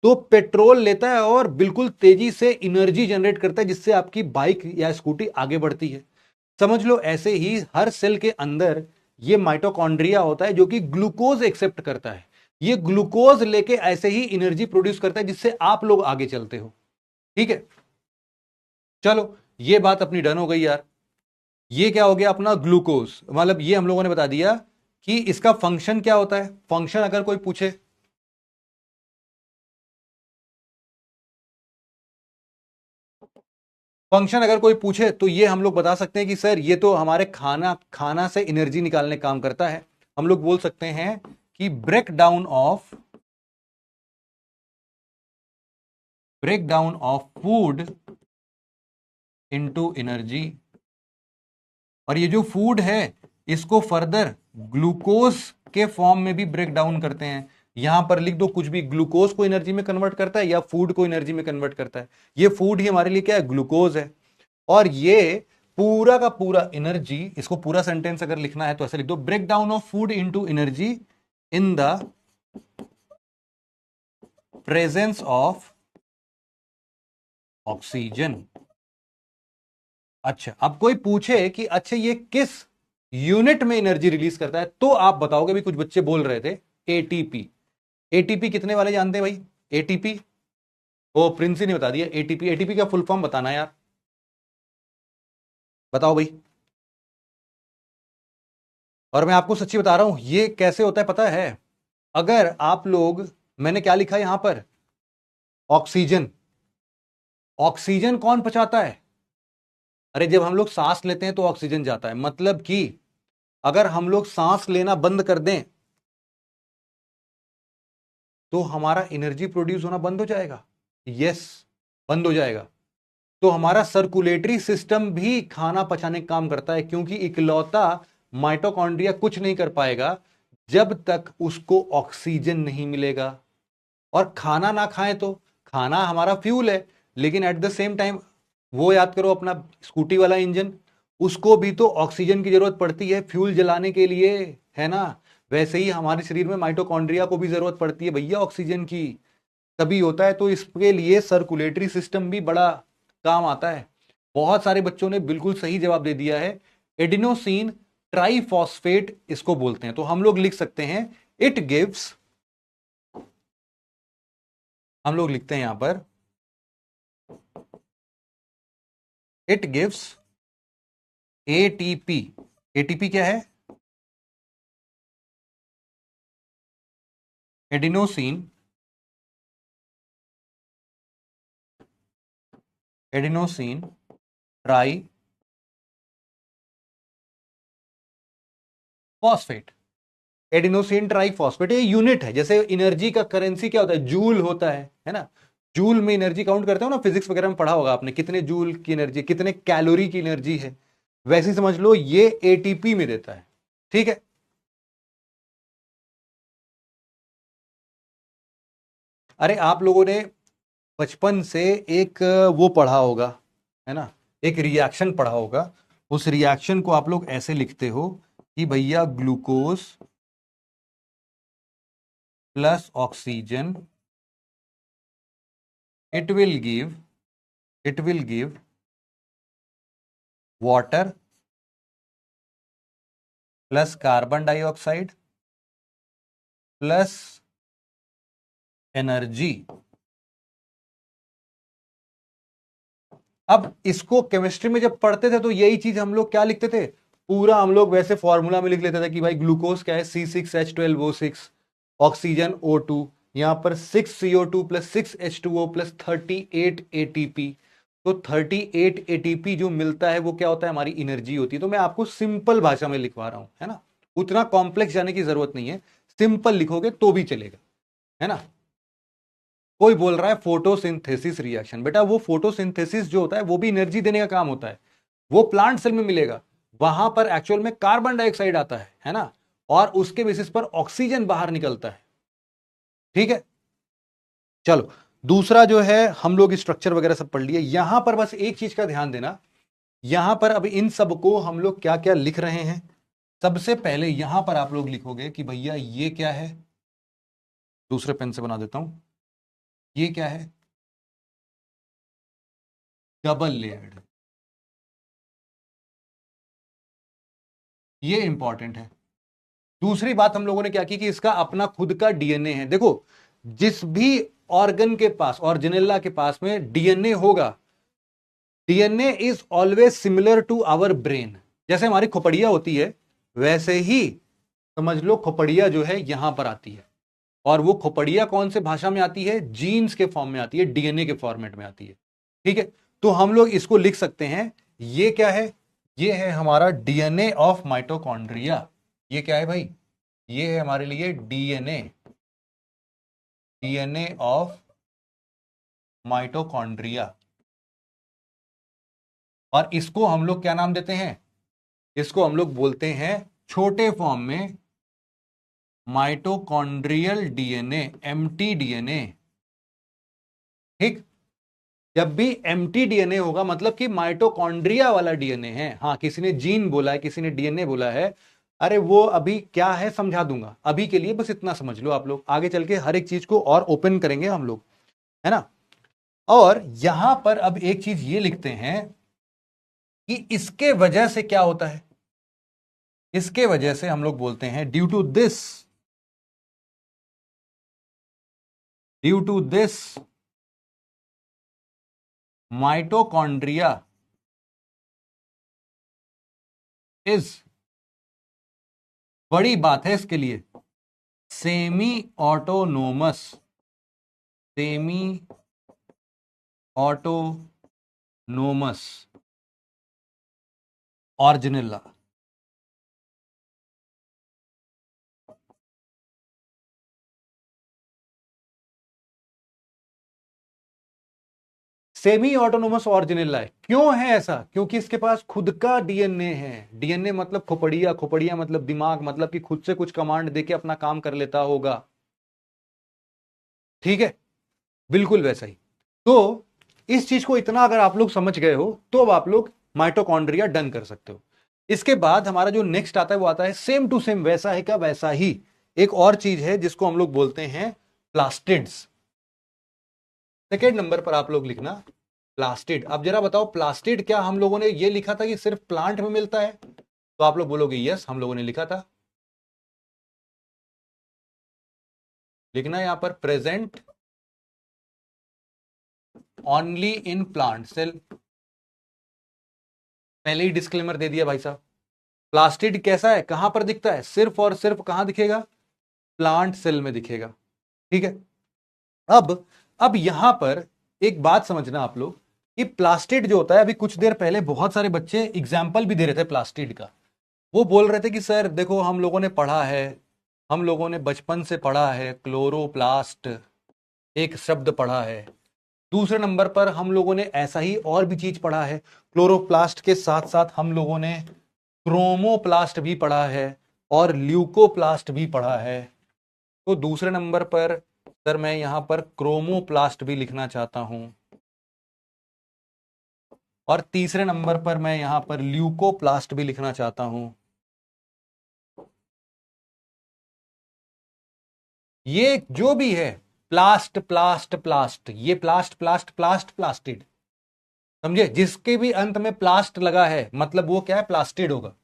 तो पेट्रोल लेता है और बिल्कुल तेजी से एनर्जी जनरेट करता है, जिससे आपकी बाइक या स्कूटी आगे बढ़ती है। समझ लो ऐसे ही हर सेल के अंदर ये माइटोकॉन्ड्रिया होता है जो कि ग्लूकोज एक्सेप्ट करता है। ये ग्लूकोज लेके ऐसे ही एनर्जी प्रोड्यूस करता है, जिससे आप लोग आगे चलते हो। ठीक है, चलो ये बात अपनी डन हो गई यार। ये क्या हो गया अपना ग्लूकोज, मतलब ये हम लोगों ने बता दिया कि इसका फंक्शन क्या होता है। फंक्शन अगर कोई पूछे, फंक्शन अगर कोई पूछे तो ये हम लोग बता सकते हैं कि सर ये तो हमारे खाना खाना से एनर्जी निकालने काम करता है। हम लोग बोल सकते हैं कि break down of food into energy. और ये जो फूड है इसको फर्दर ग्लूकोज के फॉर्म में भी ब्रेक डाउन करते हैं। यहां पर लिख दो कुछ भी, ग्लूकोज को एनर्जी में कन्वर्ट करता है या फूड को एनर्जी में कन्वर्ट करता है। ये फूड ही हमारे लिए क्या है, ग्लूकोज है। और ये पूरा का पूरा एनर्जी, इसको पूरा सेंटेंस अगर लिखना है तो ऐसे लिख दो, break down of food into energy in the presence of oxygen. अच्छा, अब कोई पूछे कि अच्छा ये किस यूनिट में एनर्जी रिलीज करता है, तो आप बताओगे भी, कुछ बच्चे बोल रहे थे एटीपी। एटीपी कितने वाले जानते हैं भाई एटीपी? ओ प्रिंस ने बता दिया एटीपी। एटीपी का फुल फॉर्म बताना यार, बताओ भाई। और मैं आपको सच्ची बता रहा हूं ये कैसे होता है पता है? अगर आप लोग, मैंने क्या लिखा है यहां पर, ऑक्सीजन। ऑक्सीजन कौन पहुंचाता है? अरे जब हम लोग सांस लेते हैं तो ऑक्सीजन जाता है, मतलब कि अगर हम लोग सांस लेना बंद कर दें तो हमारा एनर्जी प्रोड्यूस होना बंद हो जाएगा। यस, बंद हो जाएगा। तो हमारा सर्कुलेटरी सिस्टम भी खाना पचाने का काम करता है, क्योंकि इकलौता माइटोकॉन्ड्रिया कुछ नहीं कर पाएगा जब तक उसको ऑक्सीजन नहीं मिलेगा। और खाना ना खाएं तो, खाना हमारा फ्यूल है, लेकिन एट द सेम टाइम वो याद करो अपना स्कूटी वाला इंजन, उसको भी तो ऑक्सीजन की जरूरत पड़ती है फ्यूल जलाने के लिए, है ना? वैसे ही हमारे शरीर में माइटोकॉन्ड्रिया को भी जरूरत पड़ती है भैया ऑक्सीजन की, तभी होता है। तो इसके लिए सर्कुलेटरी सिस्टम भी बड़ा काम आता है। बहुत सारे बच्चों ने बिल्कुल सही जवाब दे दिया है, एडिनोसिन ट्राइफॉस्फेट इसको बोलते हैं। तो हम लोग लिख सकते हैं इट गिव्स, हम लोग लिखते हैं यहां पर इट गिव्स एटीपी। एटीपी क्या है? Adenosine try phosphate. Adenosine triphosphate ये यूनिट है। जैसे एनर्जी का करेंसी क्या होता है, जूल होता है ना? जूल में एनर्जी काउंट करते हो ना, फिजिक्स वगैरह में पढ़ा होगा आपने, कितने जूल की एनर्जी, कितने कैलोरी की एनर्जी है। वैसे ही समझ लो ये एटीपी में देता है। ठीक है, अरे आप लोगों ने बचपन से एक वो पढ़ा होगा, है ना, एक रिएक्शन पढ़ा होगा। उस रिएक्शन को आप लोग ऐसे लिखते हो कि भैया glucose plus oxygen it will give water plus carbon dioxide plus energy. अब इसको केमिस्ट्री में जब पढ़ते थे तो यही चीज हम लोग क्या लिखते थे, पूरा हम लोग वैसे फॉर्मूला में लिख लेते थे कि भाई ग्लूकोज क्या है, C6H12O6, ऑक्सीजन O2, यहां पर 6CO2 plus 6H2O plus 38 ATP। तो 38 ATP जो मिलता है वो क्या होता है, हमारी एनर्जी होती है। तो मैं आपको सिंपल भाषा में लिखवा रहा हूं, है ना, उतना कॉम्प्लेक्स जाने की जरूरत नहीं है, सिंपल लिखोगे तो भी चलेगा, है ना? कोई बोल रहा है फोटोसिंथेसिस रिएक्शन, बेटा वो फोटोसिंथेसिस जो होता है वो भी एनर्जी देने का काम होता है, वो प्लांट सेल में मिलेगा। वहां पर एक्चुअल में कार्बन डाइऑक्साइड आता है ना, और उसके बेसिस पर ऑक्सीजन बाहर निकलता है। ठीक है, चलो दूसरा जो है, हम लोग स्ट्रक्चर वगैरह सब पढ़ लिए। यहां पर बस एक चीज का ध्यान देना, यहां पर अब इन सब को हम लोग क्या क्या लिख रहे हैं, सबसे पहले यहां पर आप लोग लिखोगे कि भैया ये क्या है, दूसरे पेन से बना देता हूं, ये क्या है, डबल लेयर्ड। ये इंपॉर्टेंट है। दूसरी बात हम लोगों ने क्या की कि इसका अपना खुद का डीएनए है। देखो, जिस भी ऑर्गन के पास, ऑर्जिनेला के पास में डीएनए होगा, DNA is always similar to our brain. जैसे हमारी खोपड़िया होती है, वैसे ही समझ लो खोपड़िया जो है यहां पर आती है। और वो खोपड़िया कौन से भाषा में आती है, जीन्स के फॉर्म में आती है, डीएनए के फॉर्मेट में आती है। ठीक है, तो हम लोग इसको लिख सकते हैं, ये क्या है, ये है हमारा डीएनए ऑफ माइटोकॉन्ड्रिया। ये क्या है भाई, ये है हमारे लिए डीएनए, डीएनए ऑफ माइटोकॉन्ड्रिया। और इसको हम लोग क्या नाम देते हैं, इसको हम लोग बोलते हैं छोटे फॉर्म में माइटोकॉन्ड्रियल डीएनए, एमटी डीएनए। ठीक, जब भी एमटी डीएनए होगा मतलब कि माइटोकॉन्ड्रिया वाला डीएनए है। हाँ, किसी ने जीन बोला है, किसी ने डीएनए बोला है, अरे वो अभी क्या है समझा दूंगा, अभी के लिए बस इतना समझ लो आप लोग, आगे चल के हर एक चीज को और ओपन करेंगे हम लोग, है ना। और यहां पर अब एक चीज ये लिखते हैं कि इसके वजह से क्या होता है, इसके वजह से हम लोग बोलते हैं due to this, due to this mitochondria is, बड़ी बात है इसके लिए, semi autonomous, semi autonomous organelle. Semi autonomous organelle है, क्यों है ऐसा, क्योंकि इसके पास खुद का डीएनए है। डीएनए मतलब खोपड़िया, खोपड़िया मतलब दिमाग, मतलब कि खुद से कुछ कमांड देके अपना काम कर लेता होगा। ठीक है, बिल्कुल वैसा ही। तो इस चीज को इतना अगर आप लोग समझ गए हो तो अब आप लोग माइटोकॉन्ड्रिया डन कर सकते हो। इसके बाद हमारा जो नेक्स्ट आता है वो आता है सेम टू सेम, वैसा है का वैसा ही एक और चीज है जिसको हम लोग बोलते हैं प्लास्टिड्स। सेकेंड नंबर पर आप लोग लिखना प्लास्टिड। अब जरा बताओ, प्लास्टिड क्या हम लोगों ने ये लिखा था कि सिर्फ प्लांट में मिलता है, तो आप लोग बोलोगे यस, हम लोगों ने लिखा था। लिखना यहां पर present only in plant cell. पहले ही डिस्क्लेमर दे दिया भाई साहब। प्लास्टिड कैसा है, कहां पर दिखता है, सिर्फ और सिर्फ कहां दिखेगा, प्लांट सेल में दिखेगा। ठीक है, अब यहां पर एक बात समझना आप लोग कि प्लास्टिड जो होता है, अभी कुछ देर पहले बहुत सारे बच्चे एग्जाम्पल भी दे रहे थे प्लास्टिड का। वो बोल रहे थे कि सर देखो हम लोगों ने पढ़ा है, हम लोगों ने बचपन से पढ़ा है क्लोरोप्लास्ट, एक शब्द पढ़ा है। दूसरे नंबर पर हम लोगों ने ऐसा ही और भी चीज पढ़ा है, क्लोरोप्लास्ट के साथ साथ हम लोगों ने क्रोमोप्लास्ट भी पढ़ा है और ल्यूकोप्लास्ट भी पढ़ा है। तो दूसरे नंबर पर सर मैं यहां पर क्रोमोप्लास्ट भी लिखना चाहता हूं, और तीसरे नंबर पर मैं यहां पर ल्यूकोप्लास्ट भी लिखना चाहता हूं। ये जो भी है प्लास्ट प्लास्ट प्लास्ट, ये प्लास्ट प्लास्ट प्लास्ट प्लास्टिड, समझे, जिसके भी अंत में प्लास्ट लगा है मतलब वो क्या है, प्लास्टिड होगा।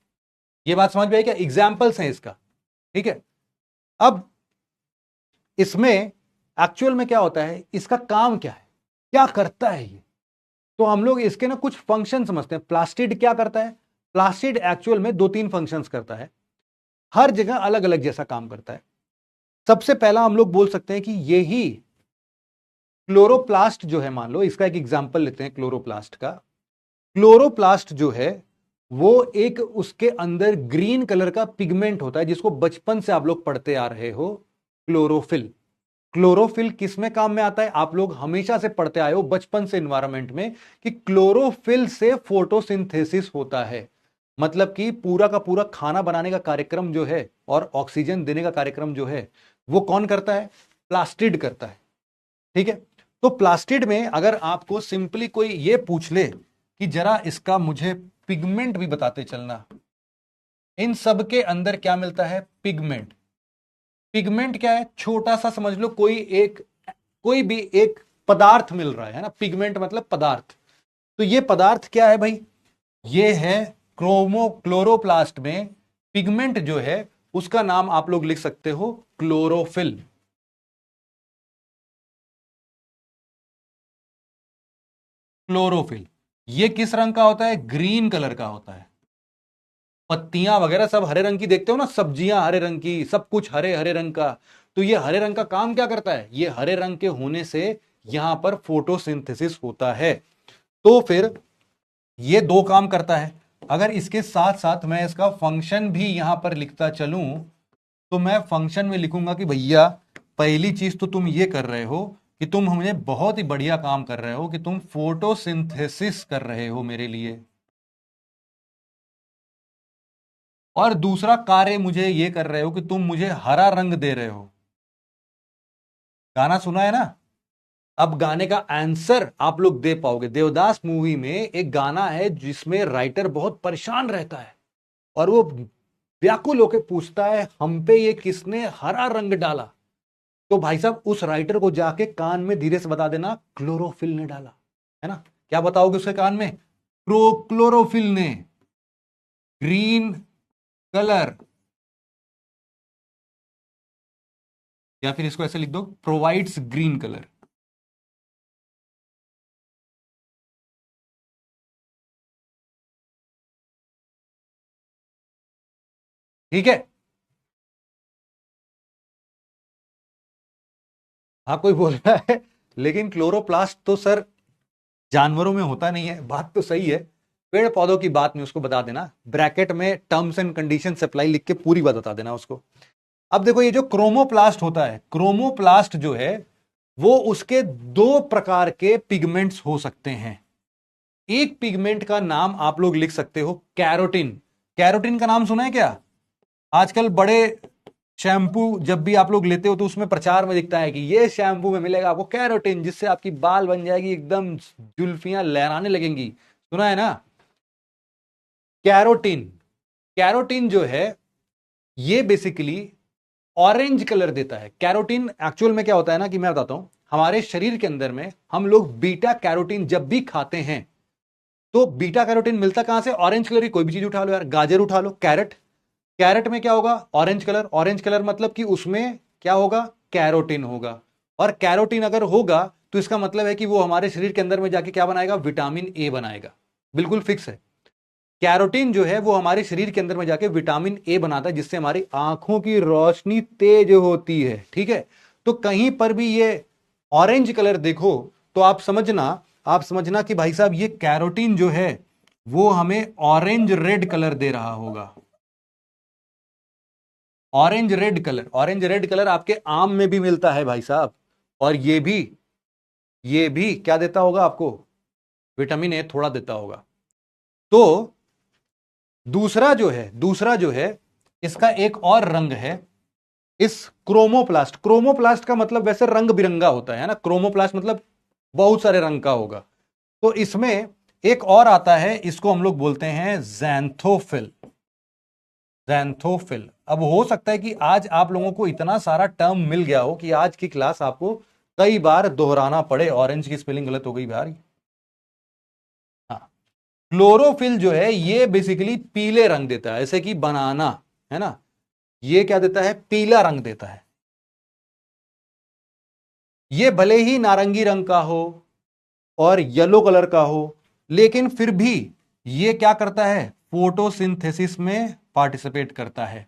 ये बात समझ में आई क्या, एग्जाम्पल्स हैं इसका। ठीक है, अब इसमें एक्चुअल में क्या होता है, इसका काम क्या है, क्या करता है ये, तो हम लोग इसके ना कुछ फंक्शन समझते हैं। प्लास्टिड क्या करता है, प्लास्टिड एक्चुअल में 2-3 फंक्शंस करता है, हर जगह अलग अलग जैसा काम करता है। सबसे पहला हम लोग बोल सकते हैं कि यही क्लोरोप्लास्ट जो है, मान लो इसका एक एग्जांपल लेते हैं क्लोरोप्लास्ट का। क्लोरोप्लास्ट जो है वो एक, उसके अंदर ग्रीन कलर का पिगमेंट होता है जिसको बचपन से आप लोग पढ़ते आ रहे हो, क्लोरोफिल। क्लोरोफिल किस में काम में आता है, आप लोग हमेशा से पढ़ते आए हो बचपन से एनवायरमेंट में कि क्लोरोफिल से फोटोसिंथेसिस होता है। मतलब कि पूरा का पूरा खाना बनाने का कार्यक्रम जो है और ऑक्सीजन देने का कार्यक्रम जो है वो कौन करता है, प्लास्टिड करता है। ठीक है, तो प्लास्टिड में अगर आपको सिंपली कोई ये पूछ ले कि जरा इसका मुझे पिगमेंट भी बताते चलना, इन सब के अंदर क्या मिलता है? पिगमेंट। पिगमेंट क्या है? छोटा सा समझ लो, कोई भी एक पदार्थ मिल रहा है ना, पिगमेंट मतलब पदार्थ। तो ये पदार्थ क्या है भाई? ये है क्लोरोप्लास्ट में पिगमेंट जो है उसका नाम आप लोग लिख सकते हो क्लोरोफिल। क्लोरोफिल ये किस रंग का होता है? ग्रीन कलर का होता है। पत्तियां वगैरह सब हरे रंग की देखते हो ना, सब्जियां हरे रंग की, सब कुछ हरे हरे रंग का। तो ये हरे रंग का काम क्या करता है? ये हरे रंग के होने से यहां पर फोटोसिंथेसिस होता है। तो फिर ये दो काम करता है। अगर इसके साथ साथ मैं इसका फंक्शन भी यहां पर लिखता चलूं, तो मैं फंक्शन में लिखूंगा कि भैया पहली चीज तो तुम ये कर रहे हो कि तुम मुझे बहुत ही बढ़िया काम कर रहे हो कि तुम फोटोसिंथेसिस कर रहे हो मेरे लिए। और दूसरा कार्य मुझे ये कर रहे हो कि तुम मुझे हरा रंग दे रहे हो। गाना सुना है ना? अब गाने का आंसर आप लोग दे पाओगे। देवदास मूवी में एक गाना है जिसमें राइटर बहुत परेशान रहता है और वो व्याकुल होकर पूछता है, हम पे ये किसने हरा रंग डाला? तो भाई साहब उस राइटर को जाके कान में धीरे से बता देना, क्लोरोफिल ने डाला। है ना? क्या बताओगे उसके कान में? क्लोरोफिल ने ग्रीन कलर, या फिर इसको ऐसे लिख दो, प्रोवाइड्स ग्रीन कलर। ठीक है। हाँ, कोई बोल रहा है लेकिन क्लोरोप्लास्ट तो सर जानवरों में होता नहीं है। बात तो सही है, पेड़ पौधों की बात नहीं, उसको बता देना ब्रैकेट में टर्म्स एंड कंडीशन अप्लाई लिख के पूरी बात बता देना उसको। अब देखो ये जो क्रोमोप्लास्ट होता है, क्रोमोप्लास्ट जो है वो उसके दो प्रकार के पिगमेंट्स हो सकते हैं। एक पिगमेंट का नाम आप लोग लिख सकते हो कैरोटीन। कैरोटीन का नाम सुना है क्या? आजकल बड़े शैम्पू जब भी आप लोग लेते हो तो उसमें प्रचार में दिखता है कि ये शैम्पू में मिलेगा आपको कैरोटीन, जिससे आपकी बाल बन जाएगी एकदम, जुल्फियां लहराने लगेंगी। सुना है ना? कैरोटीन। कैरोटीन जो है ये बेसिकली ऑरेंज कलर देता है। कैरोटीन एक्चुअल में क्या होता है ना, कि मैं बताता हूं, हमारे शरीर के अंदर में हम लोग बीटा कैरोटीन जब भी खाते हैं तो बीटा कैरोटीन मिलता कहां से? ऑरेंज कलर की कोई भी चीज उठा लो यार, गाजर उठा लो, कैरेट। कैरेट में क्या होगा? Orange colour. ऑरेंज कलर मतलब कि उसमें क्या होगा? कैरोटीन होगा। और कैरोटीन अगर होगा तो इसका मतलब है कि वो हमारे शरीर के अंदर में जाके क्या बनाएगा? विटामिन ए बनाएगा। बिल्कुल फिक्स है। कैरोटीन जो है वो हमारे शरीर के अंदर में जाके विटामिन ए बनाता है, जिससे हमारी आंखों की रोशनी तेज होती है। ठीक है? तो कहीं पर भी ये ऑरेंज कलर देखो तो आप समझना कि भाई साहब ये कैरोटीन जो है वो हमें ऑरेंज रेड कलर दे रहा होगा। Orange red colour, orange red colour आपके आम में भी मिलता है भाई साहब। और ये भी क्या देता होगा आपको? विटामिन ए थोड़ा देता होगा। तो दूसरा जो है इसका एक और रंग है, इस क्रोमोप्लास्ट। क्रोमोप्लास्ट का मतलब वैसे रंग बिरंगा होता है ना, क्रोमोप्लास्ट मतलब बहुत सारे रंग का होगा। तो इसमें एक और आता है, इसको हम लोग बोलते हैं ज़ैंथोफिल। ज़ैंथोफिल। अब हो सकता है कि आज आप लोगों को इतना सारा टर्म मिल गया हो कि आज की क्लास आपको कई बार दोहराना पड़े। ऑरेंज की स्पेलिंग गलत हो गई भाई। हाँ, क्लोरोफिल जो है ये बेसिकली पीले रंग देता है, ऐसे कि बनाना है ना, ये क्या देता है? पीला रंग देता है। ये भले ही नारंगी रंग का हो और येलो कलर का हो, लेकिन फिर भी ये क्या करता है? फोटोसिंथेसिस में पार्टिसिपेट करता है।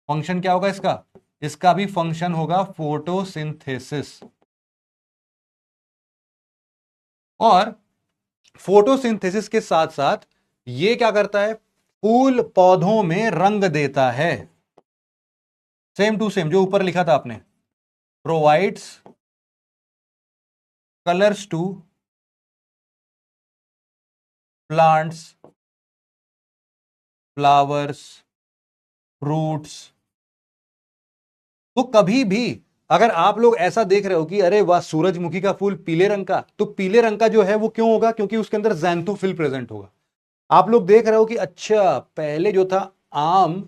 फंक्शन क्या होगा इसका? इसका भी फंक्शन होगा फोटोसिंथेसिस। और फोटोसिंथेसिस के साथ साथ ये क्या करता है? फूल पौधों में रंग देता है। सेम टू सेम जो ऊपर लिखा था आपने, provides colours to plants, flowers, fruits. तो कभी भी अगर आप लोग ऐसा देख रहे हो कि अरे वाह सूरजमुखी का फूल पीले रंग का, तो पीले रंग का जो है वो क्यों होगा? क्योंकि उसके अंदर ज़ैंथोफिल प्रेजेंट होगा। आप लोग देख रहे हो कि अच्छा पहले जो था आम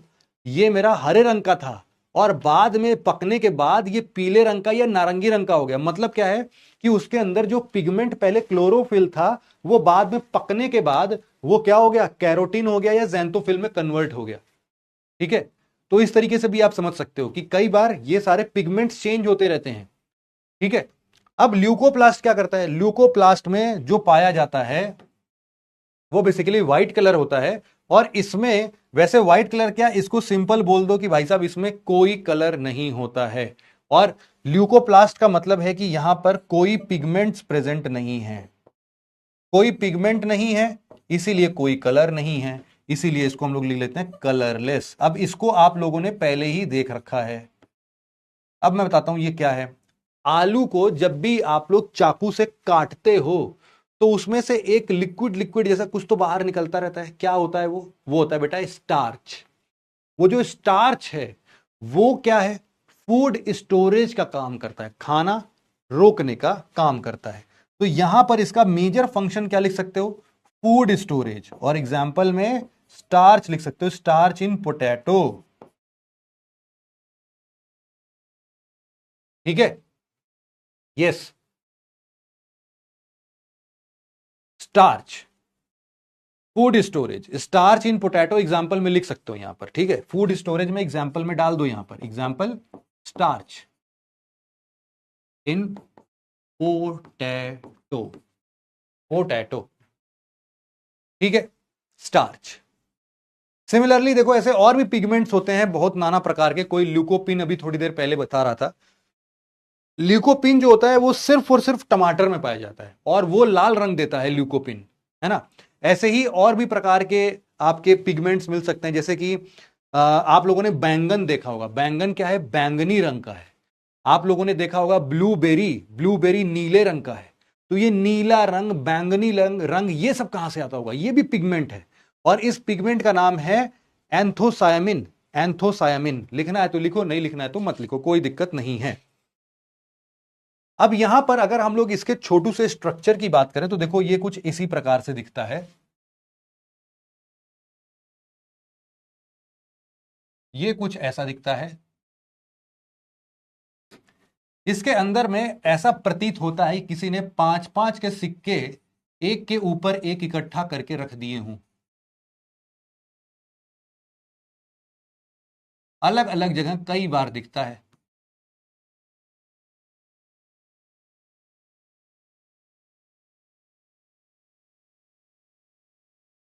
ये मेरा हरे रंग का था और बाद में पकने के बाद ये पीले रंग का या नारंगी रंग का हो गया, मतलब क्या है कि उसके अंदर जो पिगमेंट पहले क्लोरोफिल था वो बाद में पकने के बाद वो क्या हो गया, कैरोटीन हो गया या ज़ैंथोफिल में कन्वर्ट हो गया। ठीक है, तो इस तरीके से भी आप समझ सकते हो कि कई बार ये सारे पिगमेंट्स चेंज होते रहते हैं। ठीक है, अब ल्यूकोप्लास्ट क्या करता है, ल्यूकोप्लास्ट में जो पाया जाता है वो बेसिकली व्हाइट कलर होता है, और इसमें वैसे व्हाइट कलर क्या, इसको सिंपल बोल दो कि भाई साहब इसमें कोई कलर नहीं होता है, और ल्यूकोप्लास्ट का मतलब है कि यहां पर कोई पिगमेंट्स प्रेजेंट नहीं है, कोई पिगमेंट नहीं है, इसीलिए कोई कलर नहीं है, इसीलिए इसको हम लोग लिख लेते हैं कलरलेस। अब इसको आप लोगों ने पहले ही देख रखा है। अब मैं बताता हूं ये क्या है। आलू को जब भी आप लोग चाकू से काटते हो तो उसमें से एक लिक्विड लिक्विड जैसा कुछ तो बाहर निकलता रहता है, क्या होता है वो होता है बेटा स्टार्च। वो जो स्टार्च है वो क्या है, फूड स्टोरेज का काम करता है, खाना रोकने का काम करता है। तो यहां पर इसका मेजर फंक्शन क्या लिख सकते हो, फूड स्टोरेज, और एग्जाम्पल में स्टार्च लिख सकते हो, स्टार्च इन पोटैटो। ठीक है, yes, starch, food storage, starch in potato example में लिख सकते हो यहां पर। ठीक है, फूड स्टोरेज में एग्जाम्पल में डाल दो यहां पर, example starch in potato, potato. ठीक है, स्टार्च। सिमिलरली देखो ऐसे और भी पिगमेंट्स होते हैं बहुत नाना प्रकार के, कोई ल्यूकोपिन अभी थोड़ी देर पहले बता रहा था, ल्यूकोपिन जो होता है वो सिर्फ और सिर्फ टमाटर में पाया जाता है और वो लाल रंग देता है ल्यूकोपिन, है ना। ऐसे ही और भी प्रकार के आपके पिगमेंट्स मिल सकते हैं, जैसे कि आप लोगों ने बैंगन देखा होगा, बैंगन क्या है, बैंगनी रंग का है। आप लोगों ने देखा होगा ब्लूबेरी, ब्लूबेरी नीले रंग का है। तो ये नीला रंग, बैंगनी रंग रंग ये सब कहां से आता होगा, ये भी पिगमेंट है, और इस पिगमेंट का नाम है एंथोसायामिन। एंथोसायामिन लिखना है तो लिखो, नहीं लिखना है तो मत लिखो, कोई दिक्कत नहीं है। अब यहां पर अगर हम लोग इसके छोटू से स्ट्रक्चर की बात करें तो देखो ये कुछ इसी प्रकार से दिखता है, ये कुछ ऐसा दिखता है। इसके अंदर में ऐसा प्रतीत होता है किसी ने पांच पांच के सिक्के एक के ऊपर एक इकट्ठा करके रख दिए हों, अलग अलग जगह कई बार दिखता है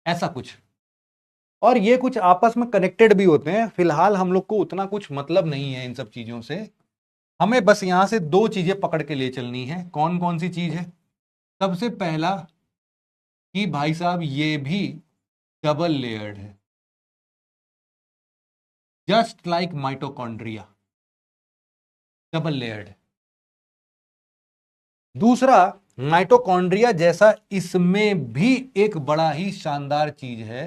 ऐसा कुछ, और ये कुछ आपस में कनेक्टेड भी होते हैं। फिलहाल हम लोग को उतना कुछ मतलब नहीं है इन सब चीजों से, हमें बस यहां से दो चीजें पकड़ के ले चलनी है। कौन कौन सी चीज है, सबसे पहला कि भाई साहब ये भी डबल लेयर्ड है, just like mitochondria, double layered. दूसरा, माइटोकॉन्ड्रिया जैसा इसमें भी एक बड़ा ही शानदार चीज है,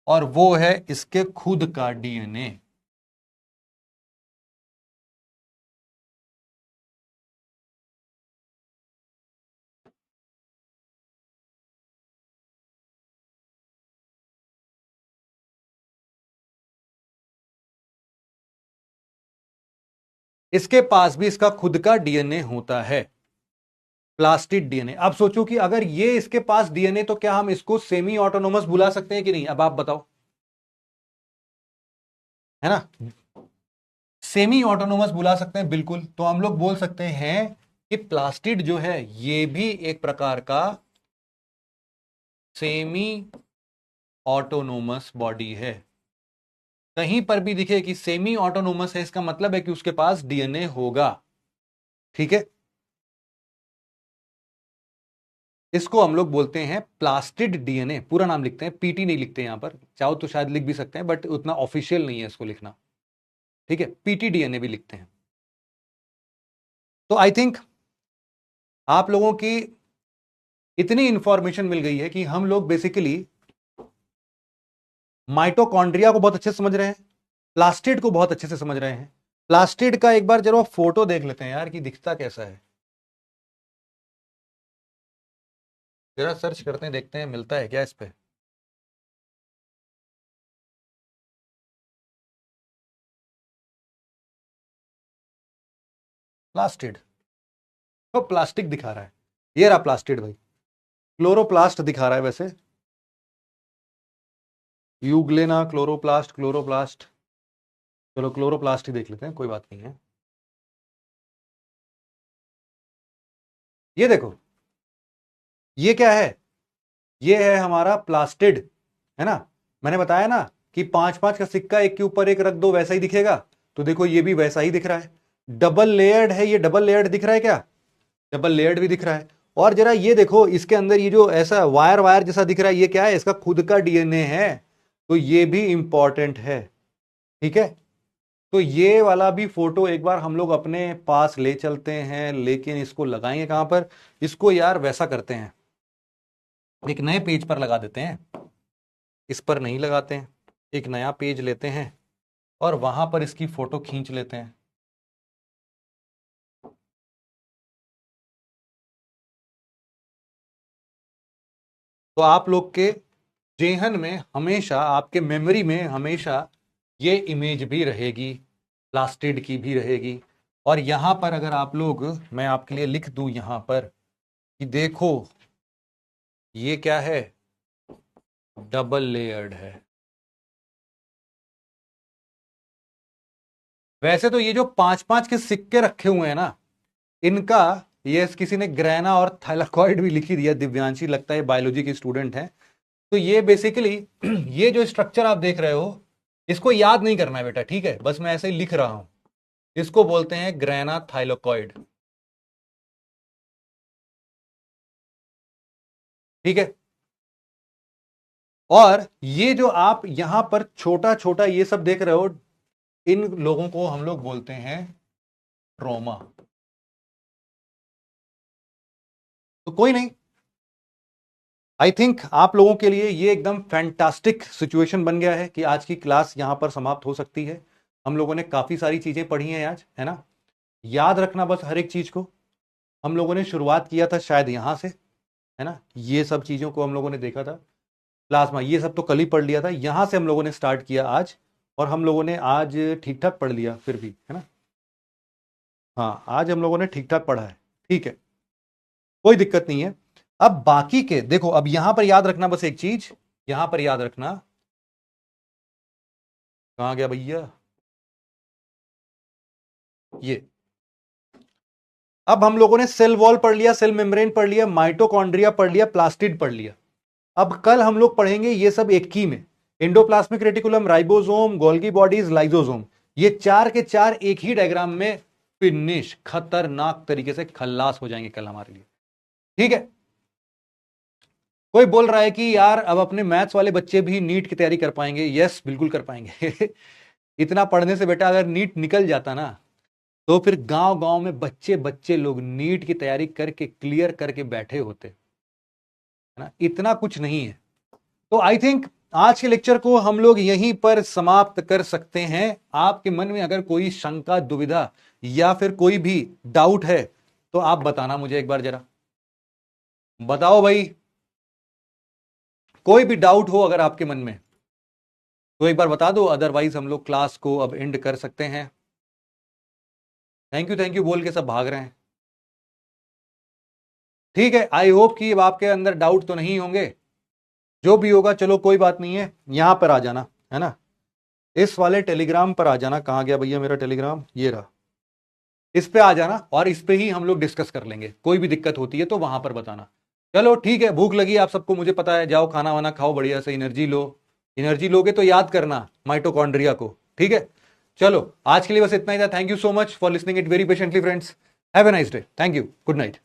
और वो है इसके खुद का डीएनए। इसके पास भी इसका खुद का डीएनए होता है, प्लास्टिड डीएनए। अब सोचो कि अगर ये इसके पास डीएनए तो क्या हम इसको सेमी ऑटोनोमस बुला सकते हैं कि नहीं, अब आप बताओ, है ना। सेमी ऑटोनोमस बुला सकते हैं बिल्कुल, तो हम लोग बोल सकते हैं कि प्लास्टिड जो है ये भी एक प्रकार का सेमी ऑटोनोमस बॉडी है। कहीं पर भी दिखे कि सेमी ऑटोनोमस है, इसका मतलब है कि उसके पास डीएनए होगा। ठीक है, इसको हम लोग बोलते हैं प्लास्टिड डीएनए, पूरा नाम लिखते हैं, पीटी नहीं लिखते यहां पर, चाहो तो शायद लिख भी सकते हैं बट उतना ऑफिशियल नहीं है इसको लिखना। ठीक है, पीटी डीएनए भी लिखते हैं। तो आई थिंक आप लोगों की इतनी इंफॉर्मेशन मिल गई है कि हम लोग बेसिकली माइटोकॉन्ड्रिया को बहुत अच्छे से समझ रहे हैं, प्लास्टिड को बहुत अच्छे से समझ रहे हैं। प्लास्टिड का एक बार जरा फोटो देख लेते हैं यार कि दिखता कैसा है, जरा सर्च करते हैं, देखते हैं मिलता है क्या इस पे। प्लास्टिड, तो प्लास्टिक दिखा रहा है, ये रहा प्लास्टिड भाई, क्लोरोप्लास्ट दिखा रहा है वैसे, यूग्लेना, क्लोरोप्लास्ट, क्लोरोप्लास्ट, चलो क्लोरोप्लास्ट ही देख लेते हैं, कोई बात नहीं है। ये देखो, ये क्या है, ये है हमारा प्लास्टिड, है ना। मैंने बताया ना कि 5-5 का सिक्का एक के ऊपर एक रख दो वैसा ही दिखेगा, तो देखो ये भी वैसा ही दिख रहा है, डबल लेयर्ड है, ये डबल लेयर्ड दिख रहा है क्या, डबल लेयर्ड भी दिख रहा है। और जरा ये देखो, इसके अंदर ये जो ऐसा वायर वायर जैसा दिख रहा है, ये क्या है, इसका खुद का डीएनए है, तो ये भी इंपॉर्टेंट है, ठीक है। तो ये वाला भी फोटो एक बार हम लोग अपने पास ले चलते हैं, लेकिन इसको लगाएंगे कहां पर, इसको यार वैसा करते हैं, एक नए पेज पर लगा देते हैं, इस पर नहीं लगाते हैं, एक नया पेज लेते हैं और वहां पर इसकी फोटो खींच लेते हैं। तो आप लोग के जेहन में हमेशा, आपके मेमोरी में हमेशा ये इमेज भी रहेगी, प्लास्टिड की भी रहेगी। और यहां पर अगर आप लोग, मैं आपके लिए लिख दूं यहां पर कि देखो ये क्या है, डबल लेयर्ड है। वैसे तो ये जो 5-5 के सिक्के रखे हुए हैं ना, इनका, ये किसी ने ग्रेना और थाइलाकॉइड भी लिखी दिया, दिव्यांशी लगता है बायोलॉजी की स्टूडेंट है। तो ये बेसिकली ये जो स्ट्रक्चर आप देख रहे हो, इसको याद नहीं करना है बेटा, ठीक है, बस मैं ऐसे ही लिख रहा हूं। इसको बोलते हैं ग्रेना थाइलाकॉइड, ठीक है। और ये जो आप यहां पर छोटा छोटा ये सब देख रहे हो, इन लोगों को हम लोग बोलते हैं ट्रोमा। तो कोई नहीं, आई थिंक आप लोगों के लिए ये एकदम फैंटास्टिक सिचुएशन बन गया है कि आज की क्लास यहां पर समाप्त हो सकती है। हम लोगों ने काफी सारी चीजें पढ़ी हैं आज, है ना। याद रखना बस हर एक चीज को, हम लोगों ने शुरुआत किया था शायद यहां से, है ना, ये सब चीजों को हम लोगों ने देखा था, प्लाज्मा ये सब तो कल ही पढ़ लिया था, यहां से हम लोगों ने स्टार्ट किया आज, और हम लोगों ने आज ठीक ठाक पढ़ लिया फिर भी, है ना। हाँ, आज हम लोगों ने ठीक ठाक पढ़ा है, ठीक है, कोई दिक्कत नहीं है। अब बाकी के देखो, अब यहां पर याद रखना बस एक चीज, यहां पर याद रखना, कहां गया भैया ये, अब हम लोगों ने सेल वॉल पढ़ लिया, सेल मेम्ब्रेन पढ़ लिया, माइटोकॉन्ड्रिया पढ़ लिया, प्लास्टिड पढ़ लिया। अब कल हम लोग पढ़ेंगे ये सब एक ही में, endoplasmic reticulum, ribosome, Golgi bodies, lysosome, ये चार के चार एक ही डायग्राम में फिनिश, खतरनाक तरीके से खल्लास हो जाएंगे कल हमारे लिए, ठीक है। कोई बोल रहा है कि यार अब अपने मैथ्स वाले बच्चे भी नीट की तैयारी कर पाएंगे, यस बिल्कुल कर पाएंगे इतना पढ़ने से बेटा अगर नीट निकल जाता ना, तो फिर गांव गांव में बच्चे बच्चे लोग नीट की तैयारी करके क्लियर करके बैठे होते, है ना, इतना कुछ नहीं है। तो आई थिंक आज के लेक्चर को हम लोग यहीं पर समाप्त कर सकते हैं। आपके मन में अगर कोई शंका, दुविधा या फिर कोई भी डाउट है तो आप बताना मुझे एक बार, जरा बताओ भाई, कोई भी डाउट हो अगर आपके मन में तो एक बार बता दो, अदरवाइज हम लोग क्लास को अब एंड कर सकते हैं। थैंक यू बोल के सब भाग रहे हैं, ठीक है। आई होप कि अब आपके अंदर डाउट तो नहीं होंगे, जो भी होगा चलो कोई बात नहीं है, यहां पर आ जाना, है ना, इस वाले टेलीग्राम पर आ जाना, कहां गया भैया मेरा टेलीग्राम, ये रहा, इस पे आ जाना और इस पे ही हम लोग डिस्कस कर लेंगे, कोई भी दिक्कत होती है तो वहां पर बताना। चलो ठीक है, भूख लगी आप सबको मुझे पता है, जाओ खाना वाना खाओ, बढ़िया से एनर्जी लो, एनर्जी लोगे तो याद करना माइटोकॉन्ड्रिया को, ठीक है। चलो आज के लिए बस इतना ही था, thank you so much for listening it very patiently friends, have a nice day, thank you, good night.